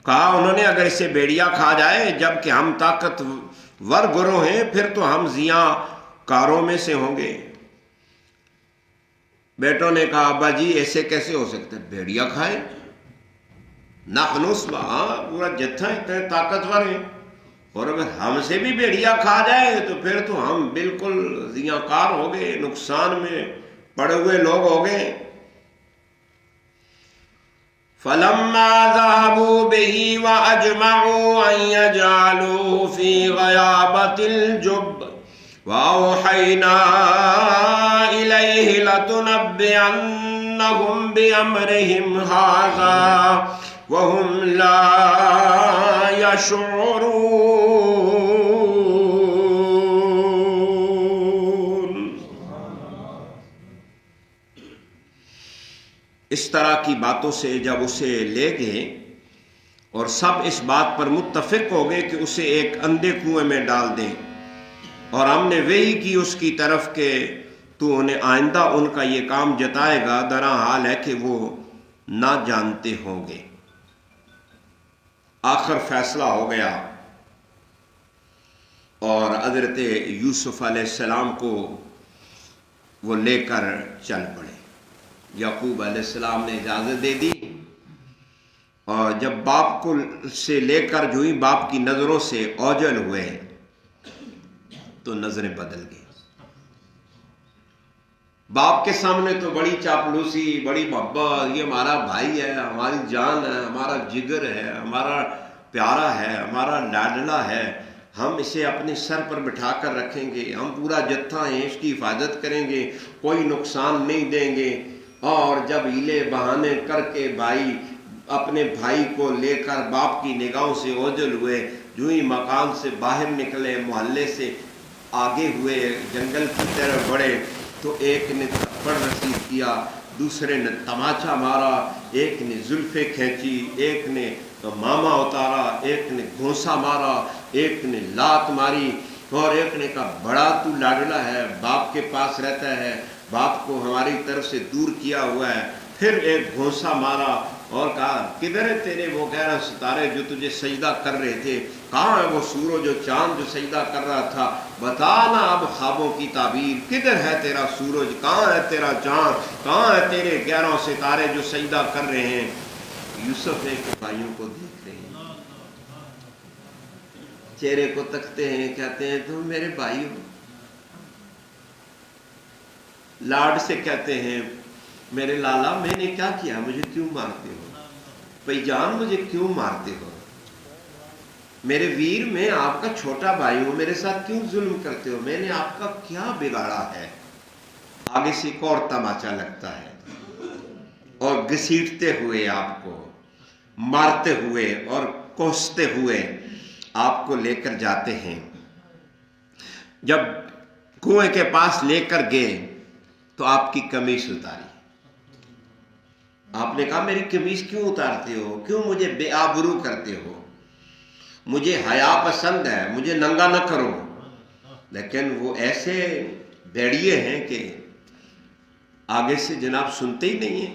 کہا انہوں نے اگر اسے بھیڑیا کھا جائے جبکہ ہم طاقتور گروہ ہیں پھر تو ہم زیاں کاروں میں سے ہوں گے۔ بیٹوں نے کہا ابا جی ایسے کیسے ہو سکتا ہے، بھیڑیا کھائے؟ نحن عصبہ، پورا جتھا اتنے طاقتور ہیں، اور اگر ہم سے بھی بھیڑیا کھا جائے تو پھر تو ہم بالکل زیاں کار ہو گئے، نقصان میں پڑے ہوئے لوگ ہو گئے۔ فَلَمَّا ذَهَبُوا بِهِ وَأَجْمَعُوا أَن يَجْعَلُوهُ فِي غَيَابَتِ الْجُبِّ وَأَوْحَيْنَا إِلَيْهِ لَتُنَبِّئَنَّهُم بِأَمْرِهِمْ هَٰذَا وَهُمْ لَا يَشْعُرُونَ۔ اس طرح کی باتوں سے جب اسے لے گئے اور سب اس بات پر متفق ہو گئے کہ اسے ایک اندھے کنویں میں ڈال دیں، اور ہم نے وحی کی اس کی طرف کہ تو انہیں آئندہ ان کا یہ کام جتائے گا، درا حال ہے کہ وہ نہ جانتے ہوں گے۔ آخر فیصلہ ہو گیا اور حضرت یوسف علیہ السلام کو وہ لے کر چل پڑے۔ یعقوب علیہ السلام نے اجازت دے دی، اور جب باپ کو سے لے کر جو ہی باپ کی نظروں سے اوجل ہوئے تو نظریں بدل گئی۔ باپ کے سامنے تو بڑی چاپلوسی، بڑی محبت، یہ ہمارا بھائی ہے، ہماری جان ہے، ہمارا جگر ہے، ہمارا پیارا ہے، ہمارا لاڈلا ہے، ہم اسے اپنے سر پر بٹھا کر رکھیں گے، ہم پورا جتھا ہیں اس کی حفاظت کریں گے، کوئی نقصان نہیں دیں گے۔ اور جب ہیلے بہانے کر کے بھائی اپنے بھائی کو لے کر باپ کی نگاہوں سے اوجل ہوئے، جو ہی مکان سے باہر نکلے، محلے سے آگے ہوئے، جنگل کی طرف بڑھے، تو ایک نے تھپڑ رسید کیا، دوسرے نے تماچا مارا، ایک نے زلفیں کھینچی، ایک نے ماما اتارا، ایک نے گھونسا مارا، ایک نے لات ماری، اور ایک نے کہا بڑا تو لاڈلا ہے، باپ کے پاس رہتا ہے، باپ کو ہماری طرف سے دور کیا ہوا ہے۔ پھر ایک گھونسا مارا اور کہا کدھر ہے تیرے وہ 11 ستارے جو تجھے سجدہ کر رہے تھے، کہاں ہے وہ سورج و چاند جو سجدہ کر رہا تھا، بتانا اب خوابوں کی تعبیر، کدھر ہے تیرا سورج، کہاں ہے تیرا چاند، کہاں ہے تیرے 11 ستارے جو سجدہ کر رہے ہیں۔ یوسف ایک بھائیوں کو دیکھ رہے ہیں، چہرے کو تکتے ہیں، کہتے ہیں تم میرے بھائی ہو، لاڈ سے کہتے ہیں میرے لالا میں نے کیا کیا، مجھے کیوں مارتے ہو، بھائی جان مجھے کیوں مارتے ہو، میرے ویر میں آپ کا چھوٹا بھائی ہوں، میرے ساتھ کیوں ظلم کرتے ہو، میں نے آپ کا کیا بگاڑا ہے۔ آگے سے ایک اور تماچا لگتا ہے اور گھسیٹتے ہوئے آپ کو مارتے ہوئے اور کوستے ہوئے آپ کو لے کر جاتے ہیں۔ جب کنویں کے پاس لے کر گئے تو آپ کی قمیص اتاری، آپ نے کہا میری قمیص کیوں اتارتے ہو، کیوں مجھے بے آبرو کرتے ہو، مجھے حیا پسند ہے، مجھے ننگا نہ کرو۔ لیکن وہ ایسے بھیڑیے ہیں کہ آگے سے جناب سنتے ہی نہیں ہیں۔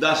10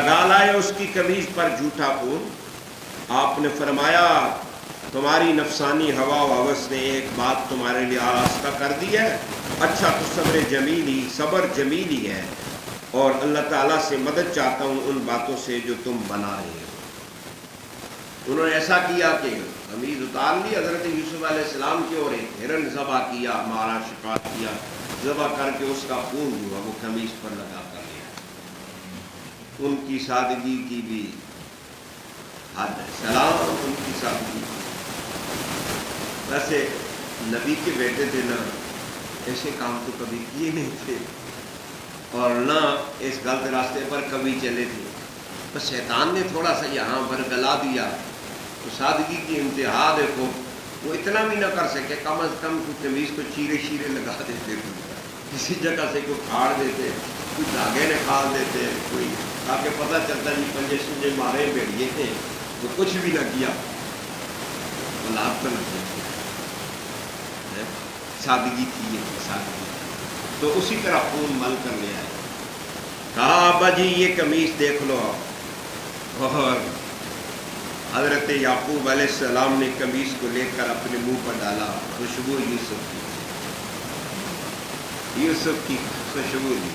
لگا لائے اس کی قمیض پر جھوٹا خون. آپ نے فرمایا تمہاری نفسانی ہوا و ہوس نے ایک بات تمہارے لیے آراستہ کر دی ہے. اچھا تو صبر جمیل ہی ہے، اور اللہ تعالیٰ سے مدد چاہتا ہوں ان باتوں سے جو تم بنا رہے ہو. انہوں نے ایسا کیا کہ قمیض اتار لی حضرت یوسف علیہ السلام کی، اور ایک ہرن ذبح کیا، مارا، شکار کیا، ذبح کر کے اس کا خون جو ہے وہ قمیض پر لگا کر لیا. ان کی سادگی کی بھی حد ہے. سلام ان کی سادگی. ویسے نبی کے بیٹے تھے نا، ایسے کام تو کبھی کیے نہیں تھے اور نہ اس غلط راستے پر کبھی چلے تھے. بس شیطان نے تھوڑا سا یہاں پر گلا دیا تو سادگی کی انتہا دیکھو. وہ اتنا بھی نہ کر سکے، کم از کم کچھ قمیض کو چیرے شیرے لگا دیتے، کسی جگہ سے کوئی پھاڑ دیتے، کوئی دھاگے نکال دیتے، کوئی تاکہ پتہ چلتا جی پنجے سنجے مارے بھیڑیے تھے. تو کچھ بھی نہ کیا، اولاد تو نہ کیا. سادگی کی ہے سادگی. تو اسی طرح خون مل کر لے آئے. کہا ابا جی یہ قمیض دیکھ لو. اور حضرت یعقوب علیہ السلام نے قمیض کو لے کر اپنے منہ پر ڈالا. خوشبو یوسف کی خوشبو دی.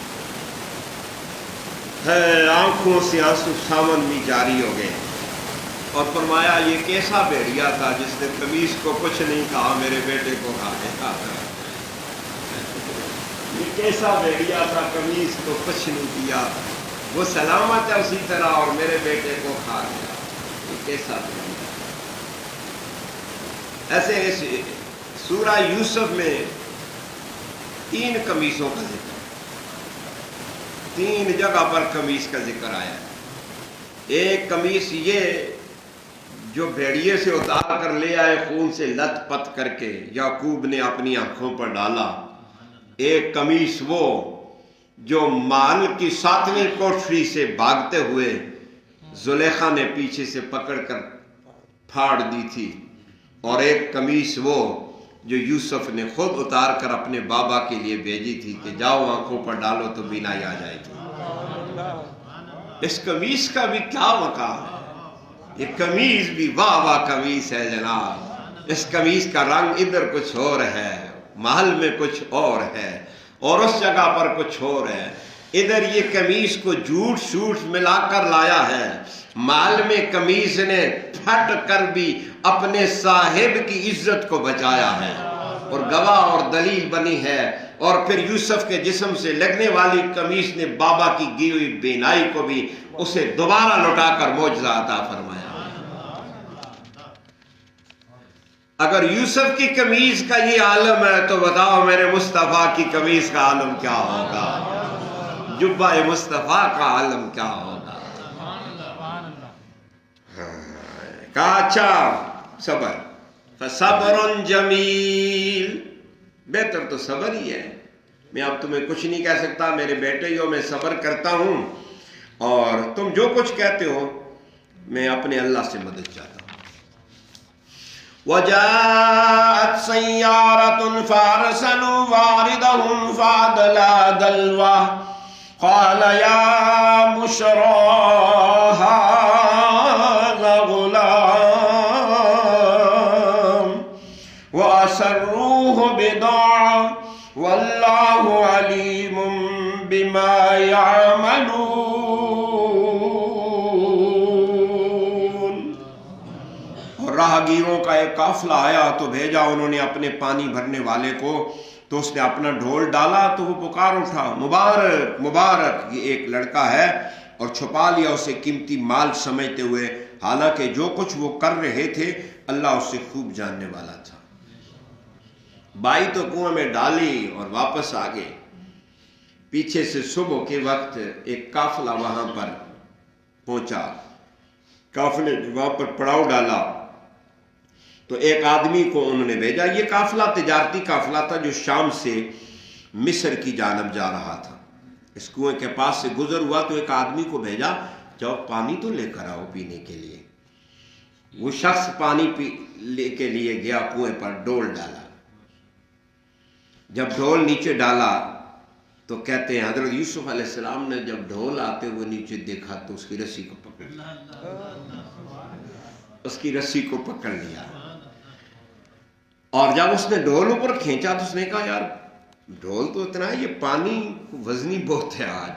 آنکھوں سے آنسو سامن بھی جاری ہو گئے اور فرمایا یہ کیسا بھیڑیا تھا جس نے قمیض کو کچھ نہیں کہا، میرے بیٹے کو کھا گیا. یہ کیسا بھیڑیا تھا، قمیض کو کچھ نہیں کیا، وہ سلامت ہے اسی طرح اور میرے بیٹے کو کھا گیا. یہ کیسا بھیڑیا. ایسے اس سورہ یوسف میں 3 قمیصوں کا ذکر، 3 جگہ پر قمیص کا ذکر آیا. ایک قمیص یہ جو بھیڑیے سے اتار کر لے آئے خون سے لت پت کر کے، یعقوب نے اپنی آنکھوں پر ڈالا. ایک قمیص وہ جو مال کی 7ویں کوٹھری سے بھاگتے ہوئے زلیخا نے پیچھے سے پکڑ کر پھاڑ دی تھی. اور ایک قمیص وہ جو یوسف نے خود اتار کر اپنے بابا کے لیے بھیجی تھی کہ جاؤ آنکھوں پر ڈالو تو بینائی آ جائے گی. اس قمیص کا بھی کیا مقام ہے. یہ قمیص بھی واہ واہ قمیص ہے جناب. اس قمیص کا رنگ ادھر کچھ اور ہے، محل میں کچھ اور ہے، اور اس جگہ پر کچھ اور ہے. ادھر یہ قمیص کو جھوٹ شوٹ ملا کر لایا ہے، محل میں قمیص نے پھٹ کر بھی اپنے صاحب کی عزت کو بچایا ہے اور گواہ اور دلیل بنی ہے. اور پھر یوسف کے جسم سے لگنے والی قمیص نے بابا کی گئی ہوئی بینائی کو بھی اسے دوبارہ لوٹا کر معجزہ عطا فرمایا. اگر یوسف کی قمیص کا یہ عالم ہے تو بتاؤ میرے مصطفیٰ کی قمیص کا عالم کیا ہوگا، جبہ مصطفیٰ کا عالم کیا ہوگا. کہا اچھا صبر، فصبر جمیل. بہتر تو صبر ہی ہے. میں اب تمہیں کچھ نہیں کہہ سکتا، میرے بیٹے ہو، میں صبر کرتا ہوں، اور تم جو کچھ کہتے ہو میں اپنے اللہ سے مدد چاہتا ہوں. وَجَاءَتْ سَيَّارَةٌ فَأَرْسَلُوا وَارِدَهُمْ فَأَدْلَىٰ دَلْوَهُ قَالَ يَا بُشْرَىٰ هَٰذَا غُلَامٌ وَأَسَرُّوهُ بِضَاعَةً وَاللَّهُ عَلِيمٌ بِمَا يَعْمَلُونَ. راہگیروں کا ایک قافلہ آیا تو بھیجا انہوں نے اپنے پانی بھرنے والے کو، تو اس نے اپنا ڈھول ڈالا تو وہ پکار اٹھا، مبارک مبارک یہ ایک لڑکا ہے، اور چھپا لیا اسے قیمتی مال سمجھتے ہوئے، حالانکہ جو کچھ وہ کر رہے تھے اللہ اسے خوب جاننے والا تھا. بائی تو کنویں میں ڈالی اور واپس آ گئے. پیچھے سے صبح کے وقت ایک قافلہ وہاں پر پہنچا. قافلے نے وہاں پر پڑاؤ ڈالا تو ایک آدمی کو انہوں نے بھیجا. یہ قافلہ تجارتی قافلہ تھا جو شام سے مصر کی جانب جا رہا تھا. اس کنویں کے پاس سے گزر ہوا تو ایک آدمی کو بھیجا، جاؤ پانی تو لے کر آؤ پینے کے لیے. وہ شخص پانی لے کے لیے گیا، کنویں پر ڈول ڈالا. جب ڈول نیچے ڈالا تو کہتے ہیں حضرت یوسف علیہ السلام نے جب ڈھول آتے ہوئے نیچے دیکھا تو اس کی رسی کو پکڑ لیا، اس کی رسی کو پکڑ لیا، اور جب اس نے ڈھول اوپر کھینچا تو اس نے کہا یار ڈھول تو اتنا ہے، یہ پانی وزنی بہت ہے، آج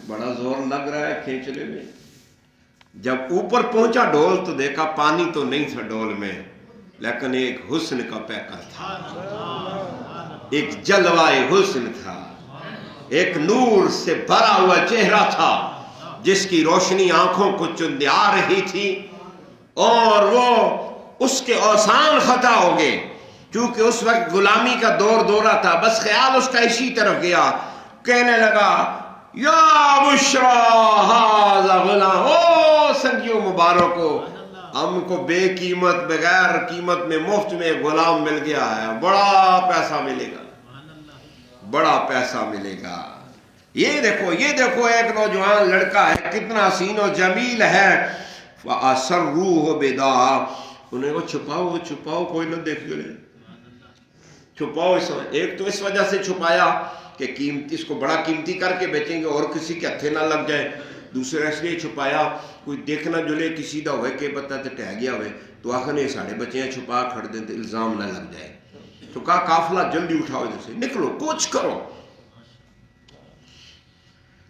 بڑا زور لگ رہا ہے کھینچنے میں۔ جب اوپر پہنچا ڈھول تو دیکھا پانی تو نہیں تھا ڈھول میں، لیکن ایک حسن کا پیکر تھا، ایک جلوائے حسن تھا، ایک نور سے بھرا ہوا چہرہ تھا جس کی روشنی آنکھوں کو چندیا رہی تھی، اور وہ اس کے اوسان خطا ہو گئے، چونکہ اس وقت غلامی کا دور دورہ تھا، بس خیال اس کا اسی طرف گیا، کہنے لگا یا بشرا ھذا غلام، او سنگیوں مبارکو، ہم کو بے قیمت بغیر قیمت میں مفت میں غلام مل گیا ہے، بڑا پیسہ ملے گا، بڑا پیسہ ملے گا۔ یہ دیکھو ایک نوجوان لڑکا ہے، کتنا حسین و جمیل ہے، فَأَسَرُّوهُ بِدَاعًا، انہیں وہ چھپاؤ کوئی نہ دیکھ لے، چھپاؤ۔ ایک تو اس وجہ سے چھپایا کہ قیمتی، اس کو بڑا قیمتی کر کے بیچیں گے اور کسی کے ہتھے نہ لگ جائے، دوسرا اس لیے چھپایا کوئی دیکھنا جلے کسی دا ہوئے کہ پتہ تے ٹہ گیا ہوئے تو آخر نے ساڑھے بچے ہیں چھپا کھڑ دیں تو الزام نہ لگ جائے، تو کہا قافلہ جلدی اٹھاؤ ادھر سے، نکلو کچھ کرو۔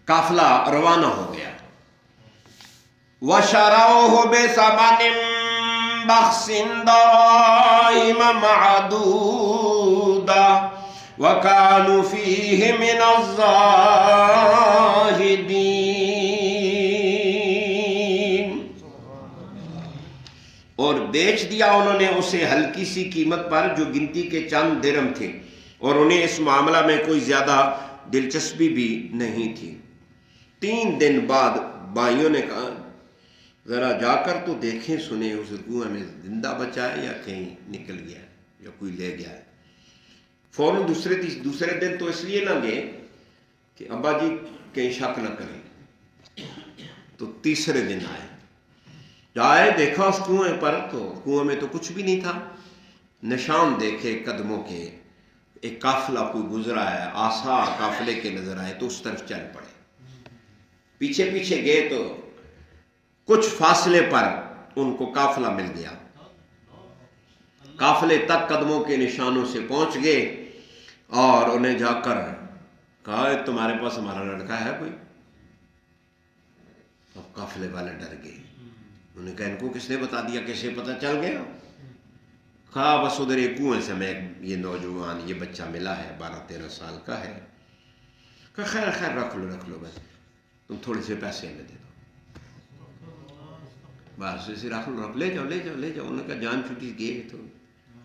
قافلہ روانہ ہو گیا۔ وَشَرَوْهُ بِثَمَنٍ بَخْسٍ دَرَاهِمَ مَعْدُودَةٍ وَكَانُوا فِيهِ مِنَ الزَّاهِدِينَ، اور بیچ دیا انہوں نے اسے ہلکی سی قیمت پر جو گنتی کے چند درہم تھے، اور انہیں اس معاملہ میں کوئی زیادہ دلچسپی بھی نہیں تھی۔ 3 دن بعد بھائیوں نے کہا ذرا جا کر تو دیکھیں سنیں اس کنویں میں زندہ بچا ہے یا کہیں نکل گیا ہے یا کوئی لے گیا ہے۔ فوراً دوسرے دن تو اس لیے نہ گئے کہ ابا جی کہیں شک نہ کریں، تو تیسرے دن آئے، جائے دیکھا اس کنویں پر تو کنویں میں تو کچھ بھی نہیں تھا، نشان دیکھے قدموں کے، ایک قافلہ کوئی گزرا ہے، آثار قافلے کے نظر آئے تو اس طرف چل پڑے، پیچھے گئے تو کچھ فاصلے پر ان کو قافلہ مل گیا، قافلے تک قدموں کے نشانوں سے پہنچ گئے، اور انہیں جا کر کہا تمہارے پاس ہمارا لڑکا ہے کوئی؟ اب قافلے والے ڈر گئے، انہوں نے کہا ان کو کس نے بتا دیا، کیسے پتہ چل گیا؟ کہا بس ادھر ایک کنویں سے میں یہ نوجوان یہ بچہ ملا ہے، 12-13 سال کا ہے۔ کہا خیر رکھ لو بس، تم تھوڑے سے پیسے ہمیں دے دو، بس اسے رکھ لو، لے جاؤ۔ انہوں نے کہا جان چھٹی گئے تو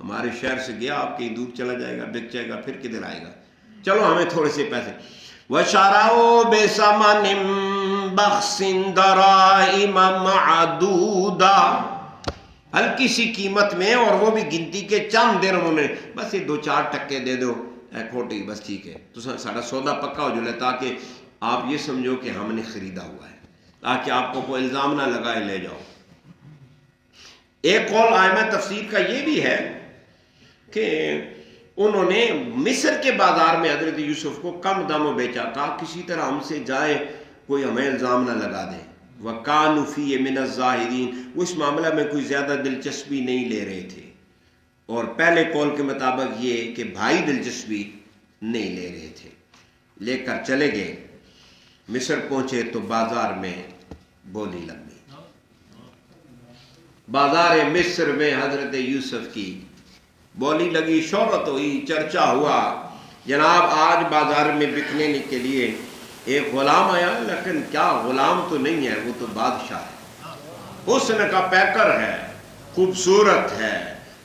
ہمارے شہر سے گیا، آپ کہیں دور چلا جائے گا، بک جائے گا، پھر کدھر آئے گا، چلو ہمیں تھوڑے سے پیسے۔ وَشَرَوْا بِثَمَنٍ بَخْسٍ دَرَاهِمَ مَعْدُودَةٍ، ہلکی سی قیمت میں، اور وہ بھی گنتی کے چند درہم، انہیں بس یہ 2-4 ٹکے دے دو کھوٹی، بس ٹھیک ہے تو سارا سودا پکا ہو جائے، تاکہ آپ یہ سمجھو کہ ہم نے خریدا ہوا ہے، تاکہ آپ کو کوئی الزام نہ لگائے لے جاؤ۔ ایک قول ائمہ تفسیر کا یہ بھی ہے کہ انہوں نے مصر کے بازار میں حضرت یوسف کو کم داموں بیچا، کہا کسی طرح ہم سے جائے کوئی ہمیں الزام نہ لگا دے، وَكَانُوا فِيهِ مِنَ الزَّاهِدِينَ، وہ اس معاملہ میں کوئی زیادہ دلچسپی نہیں لے رہے تھے، اور پہلے قول کے مطابق یہ کہ بھائی دلچسپی نہیں لے رہے تھے، لے کر چلے گئے۔ مصر پہنچے تو بازار میں بولی لگ گئی، بازار مصر میں حضرت یوسف کی بولی لگی، شہرت ہوئی، چرچا ہوا، جناب آج بازار میں بکنے کے لیے ایک غلام آیا، لیکن کیا غلام تو نہیں ہے، وہ تو بادشاہ ہے، حسن کا پیکر ہے، خوبصورت ہے،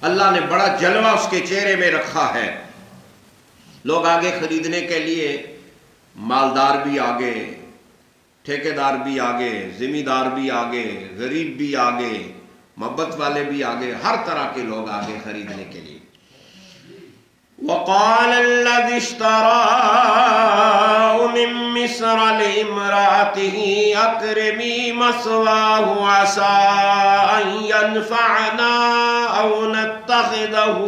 اللہ نے بڑا جلوہ اس کے چہرے میں رکھا ہے۔ لوگ آگے خریدنے کے لیے، مالدار بھی آگے، ٹھیکیدار بھی آگے، زمیندار بھی آگے، غریب بھی آگے، محبت والے بھی آگے، ہر طرح کے لوگ آگے خریدنے کے لیے۔ وَقَالَ الَّذِي اشْتَرَاهُ مِن مِّصْرَ لِامْرَأَتِهِ أَكْرِمِي مَثْوَاهُ عَسَىٰ أَن يَنفَعَنَا أَوْ نَتَّخِذَهُ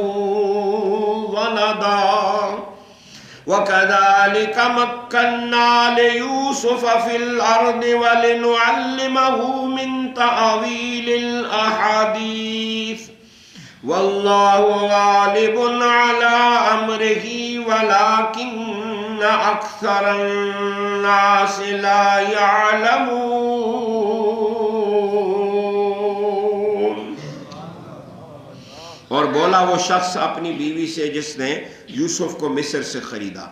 وَلَدًا وَكَذَلِكَ مَكَّنَّا لِيُوسُفَ فِي الْأَرْضِ وَلِنُعَلِّمَهُ مِنْ تَأْوِيلِ الْأَحَادِيثِ وَاللَّهُ غَالِبٌ عَلَى أَمْرِهِ وَلَكِنَّ أَكْثَرَ النَّاسِ لَا يَعْلَمُونَ۔ اور بولا وہ شخص اپنی بیوی سے جس نے یوسف کو مصر سے خریدا،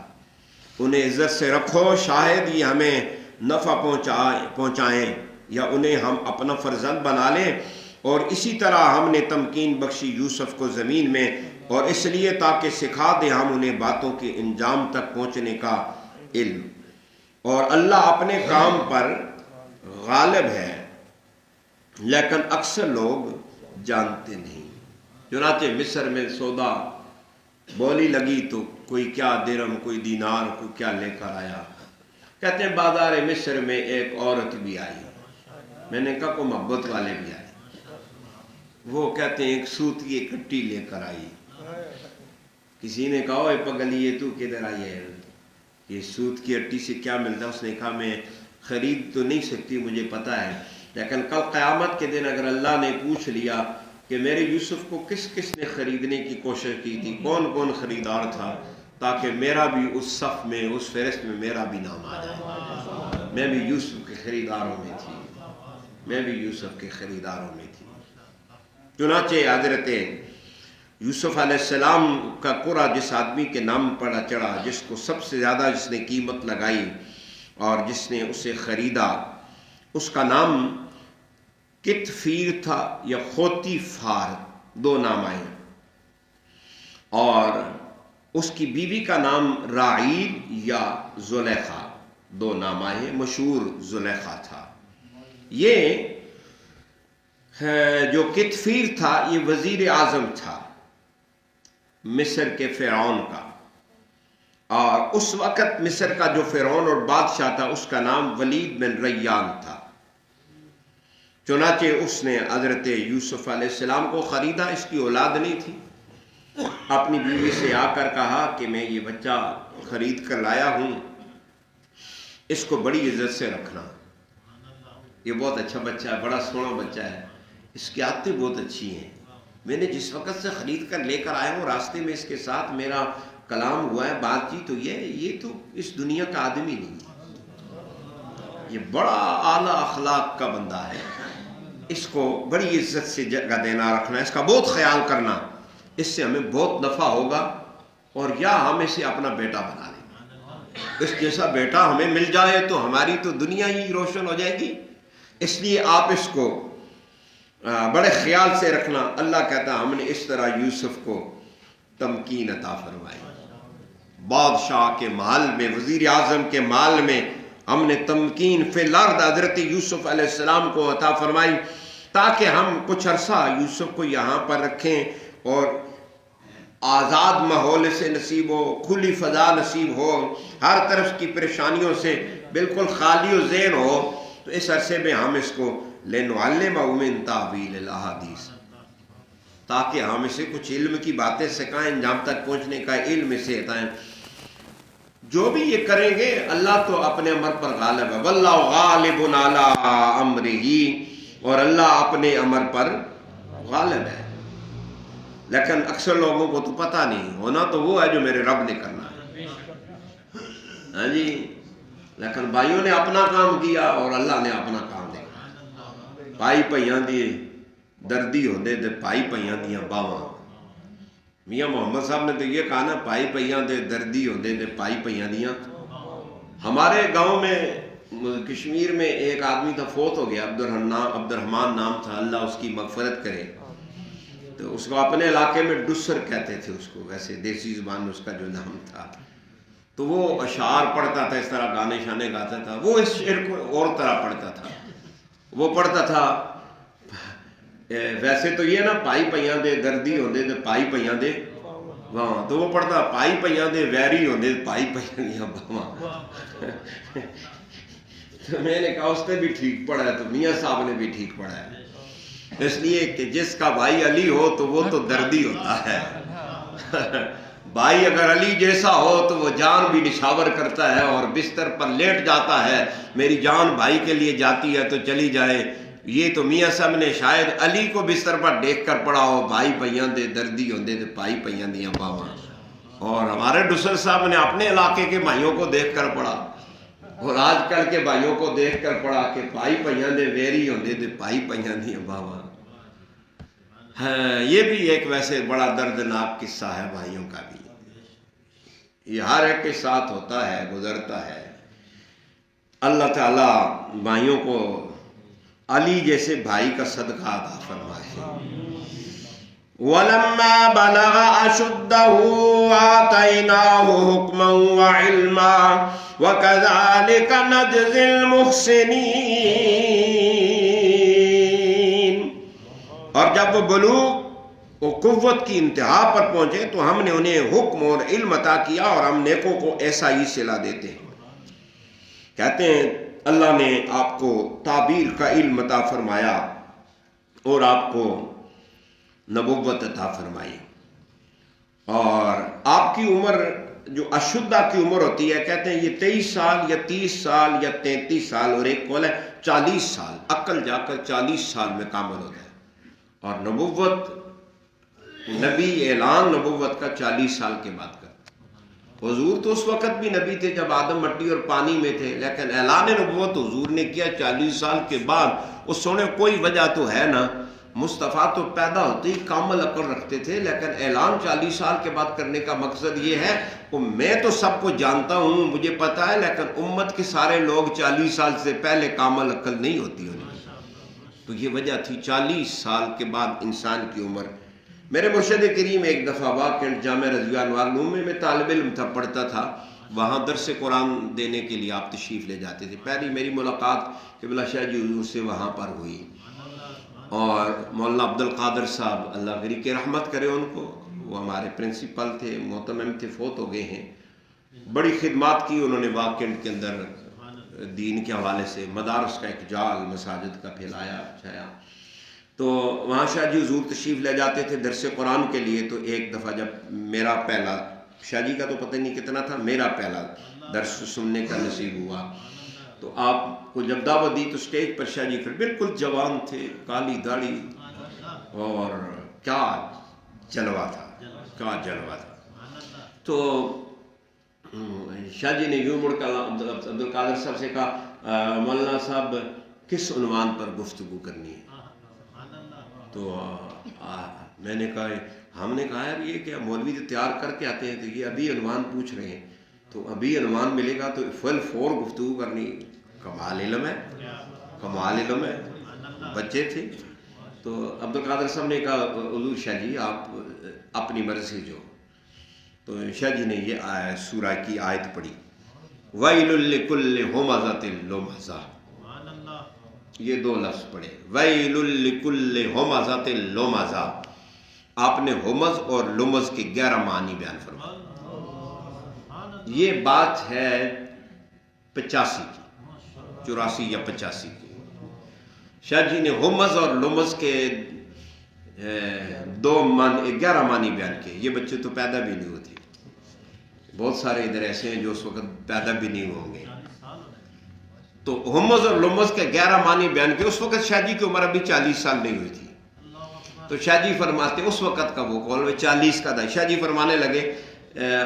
انہیں عزت سے رکھو، شاید یہ ہمیں نفع پہنچائیں یا انہیں ہم اپنا فرزند بنا لیں۔ اور اسی طرح ہم نے تمکین بخشی یوسف کو زمین میں، اور اس لیے تاکہ سکھا دیں ہم انہیں باتوں کے انجام تک پہنچنے کا علم۔ اور اللہ اپنے کام پر غالب ہے لیکن اکثر لوگ جانتے نہیں۔ چنانچہ مصر میں سودا بولی لگی تو کوئی کیا درہم، کوئی دینار، کوئی کیا لے کر آیا۔ کہتے ہیں بازار مصر میں ایک عورت بھی آئی، میں نے کہا کوئی محبت والے بھی آئے، وہ کہتے ہیں ایک سوت کی کٹی لے کر آئی۔ کسی نے کہا اے پگلی یہ تو کدھر آئی ہے، یہ سوت کی اٹی سے کیا ملتا ہے؟ اس نے کہا میں خرید تو نہیں سکتی، مجھے پتا ہے، لیکن کل قیامت کے دن اگر اللہ نے پوچھ لیا کہ میرے یوسف کو کس کس نے خریدنے کی کوشش کی تھی، کون کون خریدار تھا، تاکہ میرا بھی اس صف میں، اس فہرست میں میرا بھی نام آ جائے، میں بھی یوسف کے خریداروں میں تھی، میں بھی یوسف کے خریداروں میں تھی۔ چنانچہ حضرت یوسف علیہ السلام کا قرعہ جس آدمی کے نام پر چڑھا، جس کو سب سے زیادہ جس نے قیمت لگائی اور جس نے اسے خریدا، اس کا نام کتفیر تھا یا خوتی فار، دو نام آئے، اور اس کی بیوی کا نام راعیل یا زلیخا، دو نام آئے، مشہور زلیخا تھا۔ یہ جو کتفیر تھا یہ وزیر اعظم تھا مصر کے فرعون کا، اور اس وقت مصر کا جو فرعون اور بادشاہ تھا اس کا نام ولید بن ریان تھا۔ چنانچہ اس نے حضرت یوسف علیہ السلام کو خریدا، اس کی اولاد نہیں تھی، اپنی بیوی سے آ کر کہا کہ میں یہ بچہ خرید کر لایا ہوں، اس کو بڑی عزت سے رکھنا، یہ بہت اچھا بچہ ہے، بڑا سونا بچہ ہے، اس کی عادتیں بہت اچھی ہیں، میں نے جس وقت سے خرید کر لے کر آیا ہوں راستے میں اس کے ساتھ میرا کلام ہوا ہے، بات چیت ہوئی ہے، یہ تو اس دنیا کا آدمی نہیں ہے، یہ بڑا اعلیٰ اخلاق کا بندہ ہے، اس کو بڑی عزت سے جگہ دینا رکھنا، اس کا بہت خیال کرنا، اس سے ہمیں بہت نفع ہوگا، اور یا ہم اسے اپنا بیٹا بنا لیں، اس جیسا بیٹا ہمیں مل جائے تو ہماری تو دنیا ہی روشن ہو جائے گی، اس لیے آپ اس کو بڑے خیال سے رکھنا۔ اللہ کہتا ہے ہم نے اس طرح یوسف کو تمکین عطا فرمائی، بادشاہ کے محل میں، وزیر اعظم کے محل میں ہم نے تمکین فی الارض حضرت یوسف علیہ السلام کو عطا فرمائی، تاکہ ہم کچھ عرصہ یوسف کو یہاں پر رکھیں اور آزاد ماحول سے نصیب ہو، کھلی فضا نصیب ہو، ہر طرف کی پریشانیوں سے بالکل خالی و ذہن ہو، تو اس عرصے میں ہم اس کو لِنُعَلِّمَهُ مِن تَأْوِيلِ الْأَحَادِيثِ، تاکہ ہم اسے کچھ علم کی باتیں سکھائیں، انجام تک پہنچنے کا علم اسے بتائیں۔ جو بھی یہ کریں گے اللہ تو اپنے امر پر غالب ہے، وَاللَّهُ غَالِبٌ عَلَىٰ أَمْرِهِ، اور اللہ اپنے امر پر غالب ہے، لیکن اکثر لوگوں کو تو پتہ نہیں، ہونا تو وہ ہے جو میرے رب نے کرنا ہے، ہاں جی، لیکن بھائیوں نے اپنا کام کیا اور اللہ نے اپنا کام دیکھا۔ پائی پہیاں دی دردی ہوندے دے پائی پہیاں دیاں باواں، میاں محمد صاحب نے تو یہ کہا نا، پائی پہیاں دے دردی ہوندے دے پائی پہیاں دیاں۔ ہمارے گاؤں میں کشمیر میں ایک آدمی تھا، فوت ہو گیا، عبد الرحمان نام تھا، اللہ اس کی مغفرت کرے، تو اس کو اپنے علاقے میں ڈسر کہتے تھے اس کو، ویسے دیسی زبان میں اس کا جو نام تھا، تو وہ اشعار پڑھتا تھا، اس طرح گانے شانے گاتا تھا، وہ اس شعر کو اور طرح پڑھتا تھا، وہ پڑھتا تھا ویسے تو یہ نا پائی پہیاں دے دردی ہوندے تے پائی پہیاں دے وہاں، تو وہ پڑھتا پائی پہیاں دے ویری ہوندے پائی پہیاں دیاں باواں۔ تو میں نے کہا اس نے بھی ٹھیک پڑھا ہے، تو میاں صاحب نے بھی ٹھیک پڑھا ہے، اس لیے کہ جس کا بھائی علی ہو تو وہ تو دردی ہوتا ہے، بھائی اگر علی جیسا ہو تو وہ جان بھی نچھاور کرتا ہے اور بستر پر لیٹ جاتا ہے، میری جان بھائی کے لیے جاتی ہے تو چلی جائے۔ یہ تو میاں صاحب نے شاید علی کو بستر پر دیکھ کر پڑھا ہو، بھائی پہیاں دے دردی ہوندے تے بھائی پہیاں دیاں باواں، اور ہمارے ڈسر صاحب نے اپنے علاقے کے بھائیوں کو دیکھ کر پڑھا اور آج کل کے بھائیوں کو دیکھ کر پڑھا کہ بھائی پہیاں دے ویری ہوندے تے بھائی پہیاں دیاں باواں۔ یہ بھی ایک ویسے بڑا دردناک قصہ ہے بھائیوں کا بھی، یہ ہر ایک کے ساتھ ہوتا ہے، گزرتا ہے۔ اللہ تعالیٰ بھائیوں کو علی جیسے بھائی کا صدقہ عطا فرمائے۔ وَلَمَّا بَلَغَ أَشُدَّهُ آتَيْنَاهُ حُكْمًا وَعِلْمًا وَكَذَلِكَ نَجْزِي الْمُحْسِنِينَ۔ اور جب وہ بلوغ و قوت کی انتہا پر پہنچے تو ہم نے انہیں حکم اور علم عطا کیا، اور ہم نیکوں کو ایسا ہی صلہ دیتے ہیں۔ کہتے ہیں اللہ نے آپ کو تعبیر کا علم عطا فرمایا اور آپ کو نبوت عطا فرمائی، اور آپ کی عمر جو اشدہ کی عمر ہوتی ہے، کہتے ہیں یہ 23 سال یا 30 سال یا 33 سال، اور ایک قول ہے 40 سال، عقل جا کر 40 سال میں کامل ہوتا ہے، اور نبوت نبی اعلان نبوت کا 40 سال کے بعد کرتا۔ حضور تو اس وقت بھی نبی تھے جب آدم مٹی اور پانی میں تھے، لیکن اعلان نبوت حضور نے کیا 40 سال کے بعد۔ اس سونے کوئی وجہ تو ہے نا، مصطفیٰ تو پیدا ہوتے ہی کامل عقل رکھتے تھے، لیکن اعلان 40 سال کے بعد کرنے کا مقصد یہ ہے کہ میں تو سب کو جانتا ہوں، مجھے پتا ہے، لیکن امت کے سارے لوگ 40 سال سے پہلے کامل عقل نہیں ہوتی انہیں، تو یہ وجہ تھی 40 سال کے بعد انسان کی عمر۔ میرے مرشد کریم ایک دفعہ واقعہ جامع رضویہ انوار علوم میں طالب علم تھا، پڑھتا تھا، وہاں درس قرآن دینے کے لیے آپ تشریف لے جاتے تھے۔ پہلی میری ملاقات قبلہ شاہ جی حضور سے وہاں پر ہوئی، اور مولانا عبد القادر صاحب اللہ غری کے رحمت کرے ان کو، وہ ہمارے پرنسپل تھے، محتمم تھے، فوت ہو گئے ہیں۔ بڑی خدمات کی انہوں نے واقعات کے اندر، دین کے حوالے سے مدارس کا ایک جال مساجد کا پھیلایا چھایا۔ تو وہاں شاہ جی حضور تشریف لے جاتے تھے درس قرآن کے لیے۔ تو ایک دفعہ جب میرا پہلا، شاہ جی کا تو پتہ نہیں کتنا تھا، میرا پہلا درس سننے کا نصیب ہوا، تو آپ کو جب دعوت دی تو سٹیج پر شاہ جی کھڑے، بالکل جوان تھے، کالی داڑھی، اور کیا جلوہ تھا، کیا جلوہ تھا۔ تو شاہ جی نے یوں مڑ کر عبد القادر صاحب سے کہا مولانا صاحب کس عنوان پر گفتگو کرنی ہے؟ تو میں نے کہا، ہم نے کہا یار یہ کیا مولوی تو تیار کر کے آتے ہیں، تو یہ ابھی عنوان پوچھ رہے ہیں، تو ابھی عنوان ملے گا تو فل فور گفتگو کرنی، کمال علم ہے، کمال علم ہے، بچے تھے۔ تو عبد القادر صاحب نے کہا حضور شاہ جی آپ اپنی مرضی جو۔ تو شاہ جی نے یہ سورہ کی آیت پڑھی، وَيْلٌ لِكُلِّ هُمَزَةٍ لُمَزَةٍ، یہ دو لفظ پڑھے، وَيْلٌ لِكُلِّ هُمَزَةٍ لُمَزَةٍ۔ آپ نے ہمز اور لمز کے 11 معنی بیان فرمائے۔ یہ بات ہے 85 کی، 84 یا 85 کی۔ شاہ جی نے ہمز اور لمز کے 11 معنی بیان کیے۔ یہ بچے تو پیدا بھی نہیں ہوتے، بہت سارے ادھر ایسے ہیں جو اس وقت پیدا بھی نہیں ہوں گے۔ تو ہمز اور لمز کے 11 معنی بیان کیے۔ اس وقت شاہ جی کی عمر ابھی 40 سال نہیں ہوئی تھی۔ تو شاہ جی فرماتے، اس وقت کا وہ قول 40 کا تھا، شاہ جی فرمانے لگے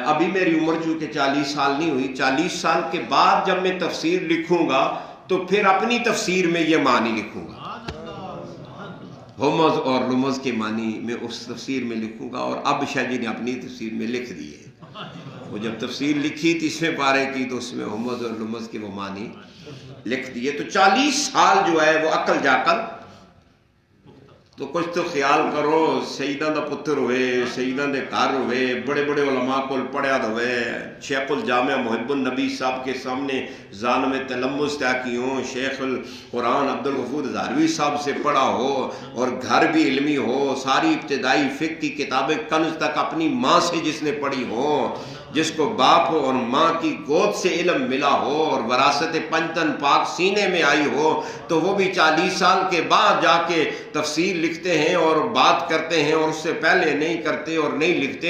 ابھی میری عمر چونکہ 40 سال نہیں ہوئی، 40 سال کے بعد جب میں تفسیر لکھوں گا تو پھر اپنی تفسیر میں یہ معنی لکھوں گا، ہمز اور لمز کے معنی میں اس تفسیر میں لکھوں گا۔ اور اب شاہ جی نے اپنی تفسیر میں لکھ دیے، وہ جب تفسیر لکھی 30ویں پارے کی تو اس میں ہمز اور لمز کے وہ معنی لکھ دیے۔ تو 40 سال جو ہے وہ عقل جا کر، تو کچھ تو خیال کرو، سیداں دا پتر ہوئے، سیداں دے گھر ہوئے، بڑے بڑے علماء کو پڑھیا ہوئے، شیخ الجامع محب النبی صاحب کے سامنے زان میں تلمس طے کی ہوں، شیخ القرآن عبدالغفور ہزاروی صاحب سے پڑھا ہو، اور گھر بھی علمی ہو، ساری ابتدائی فقہ کی کتابیں کنز تک اپنی ماں سے جس نے پڑھی ہو، جس کو باپ ہو اور ماں کی گود سے علم ملا ہو اور وراثت پنجتن پاک سینے میں آئی ہو تو وہ بھی 40 سال کے بعد جا کے تفسیر لکھتے ہیں اور بات کرتے ہیں، اور اس سے پہلے نہیں کرتے اور نہیں لکھتے۔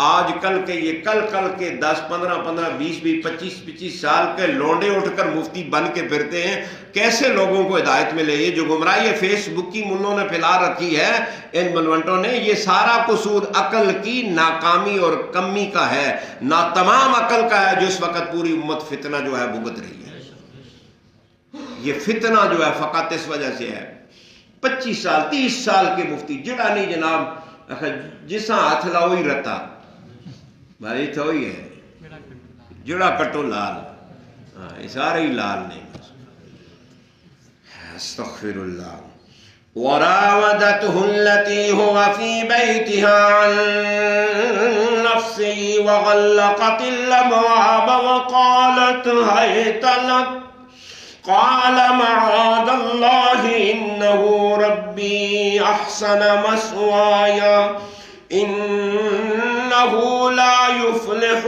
آج کل کے یہ کل کے 10 15 20 25 سال کے لونڈے اٹھ کر مفتی بن کے پھرتے ہیں۔ کیسے لوگوں کو ہدایت ملے؟ یہ جو گمراہی فیس بک کی منوں نے پھیلا رکھی ہے ان ملوٹوں نے، یہ سارا قصور عقل کی ناکامی اور کمی کا ہے، نہ تمام عقل کا ہے، جو اس وقت پوری امت فتنہ جو ہے بھگت رہی ہے۔ یہ فتنہ جو ہے فقط اس وجہ سے ہے 25 سال 30 سال کے مفتی جڑا نہیں جناب، جسا ہاتھ لاؤ ہی رتا بھائی تو ہی ہے، جڑا کٹو لال، یہ سارے ہی لال نہیں۔ استغفر اللہ۔ وراودته التي هو في بيتها عن نفسه وغلقت الأبواب وقالت هيت لك قال معاذ الله إنه ربي أحسن مثواي إنه لا يفلح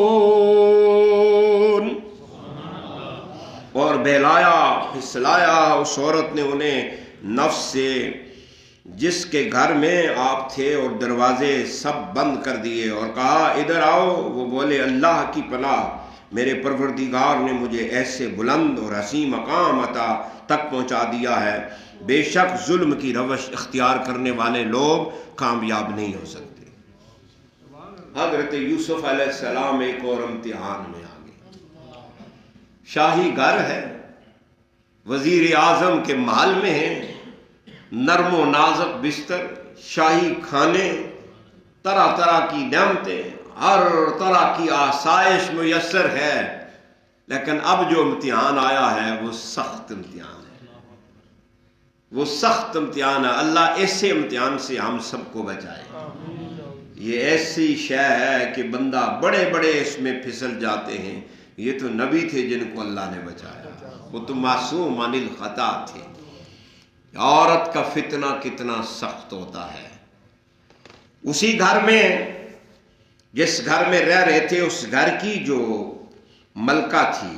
الظالمون۔ اور بہلایا پھسلایا اس عورت نے انہیں نفس سے جس کے گھر میں آپ تھے، اور دروازے سب بند کر دیے، اور کہا ادھر آؤ۔ وہ بولے اللہ کی پناہ، میرے پروردگار نے مجھے ایسے بلند اور حسین مقام عطا تک پہنچا دیا ہے، بے شک ظلم کی روش اختیار کرنے والے لوگ کامیاب نہیں ہو سکتے۔ حضرت یوسف علیہ السلام ایک اور امتحان میں آ گئے۔ شاہی گھر ہے، وزیر اعظم کے محل میں ہیں، نرم و نازک بستر، شاہی کھانے، طرح طرح کی نعمتیں، ہر طرح کی آسائش میسر ہے، لیکن اب جو امتحان آیا ہے وہ سخت امتحان ہے، وہ سخت امتحان ہے۔ اللہ ایسے امتحان سے ہم سب کو بچائے۔ یہ ایسی شے ہے کہ بندہ بڑے بڑے اس میں پھسل جاتے ہیں۔ یہ تو نبی تھے جن کو اللہ نے بچایا، وہ تو معصوم عن الخطا تھے۔ عورت کا فتنہ کتنا سخت ہوتا ہے۔ اسی گھر میں جس گھر میں رہ رہے تھے، اس گھر کی جو ملکہ تھی،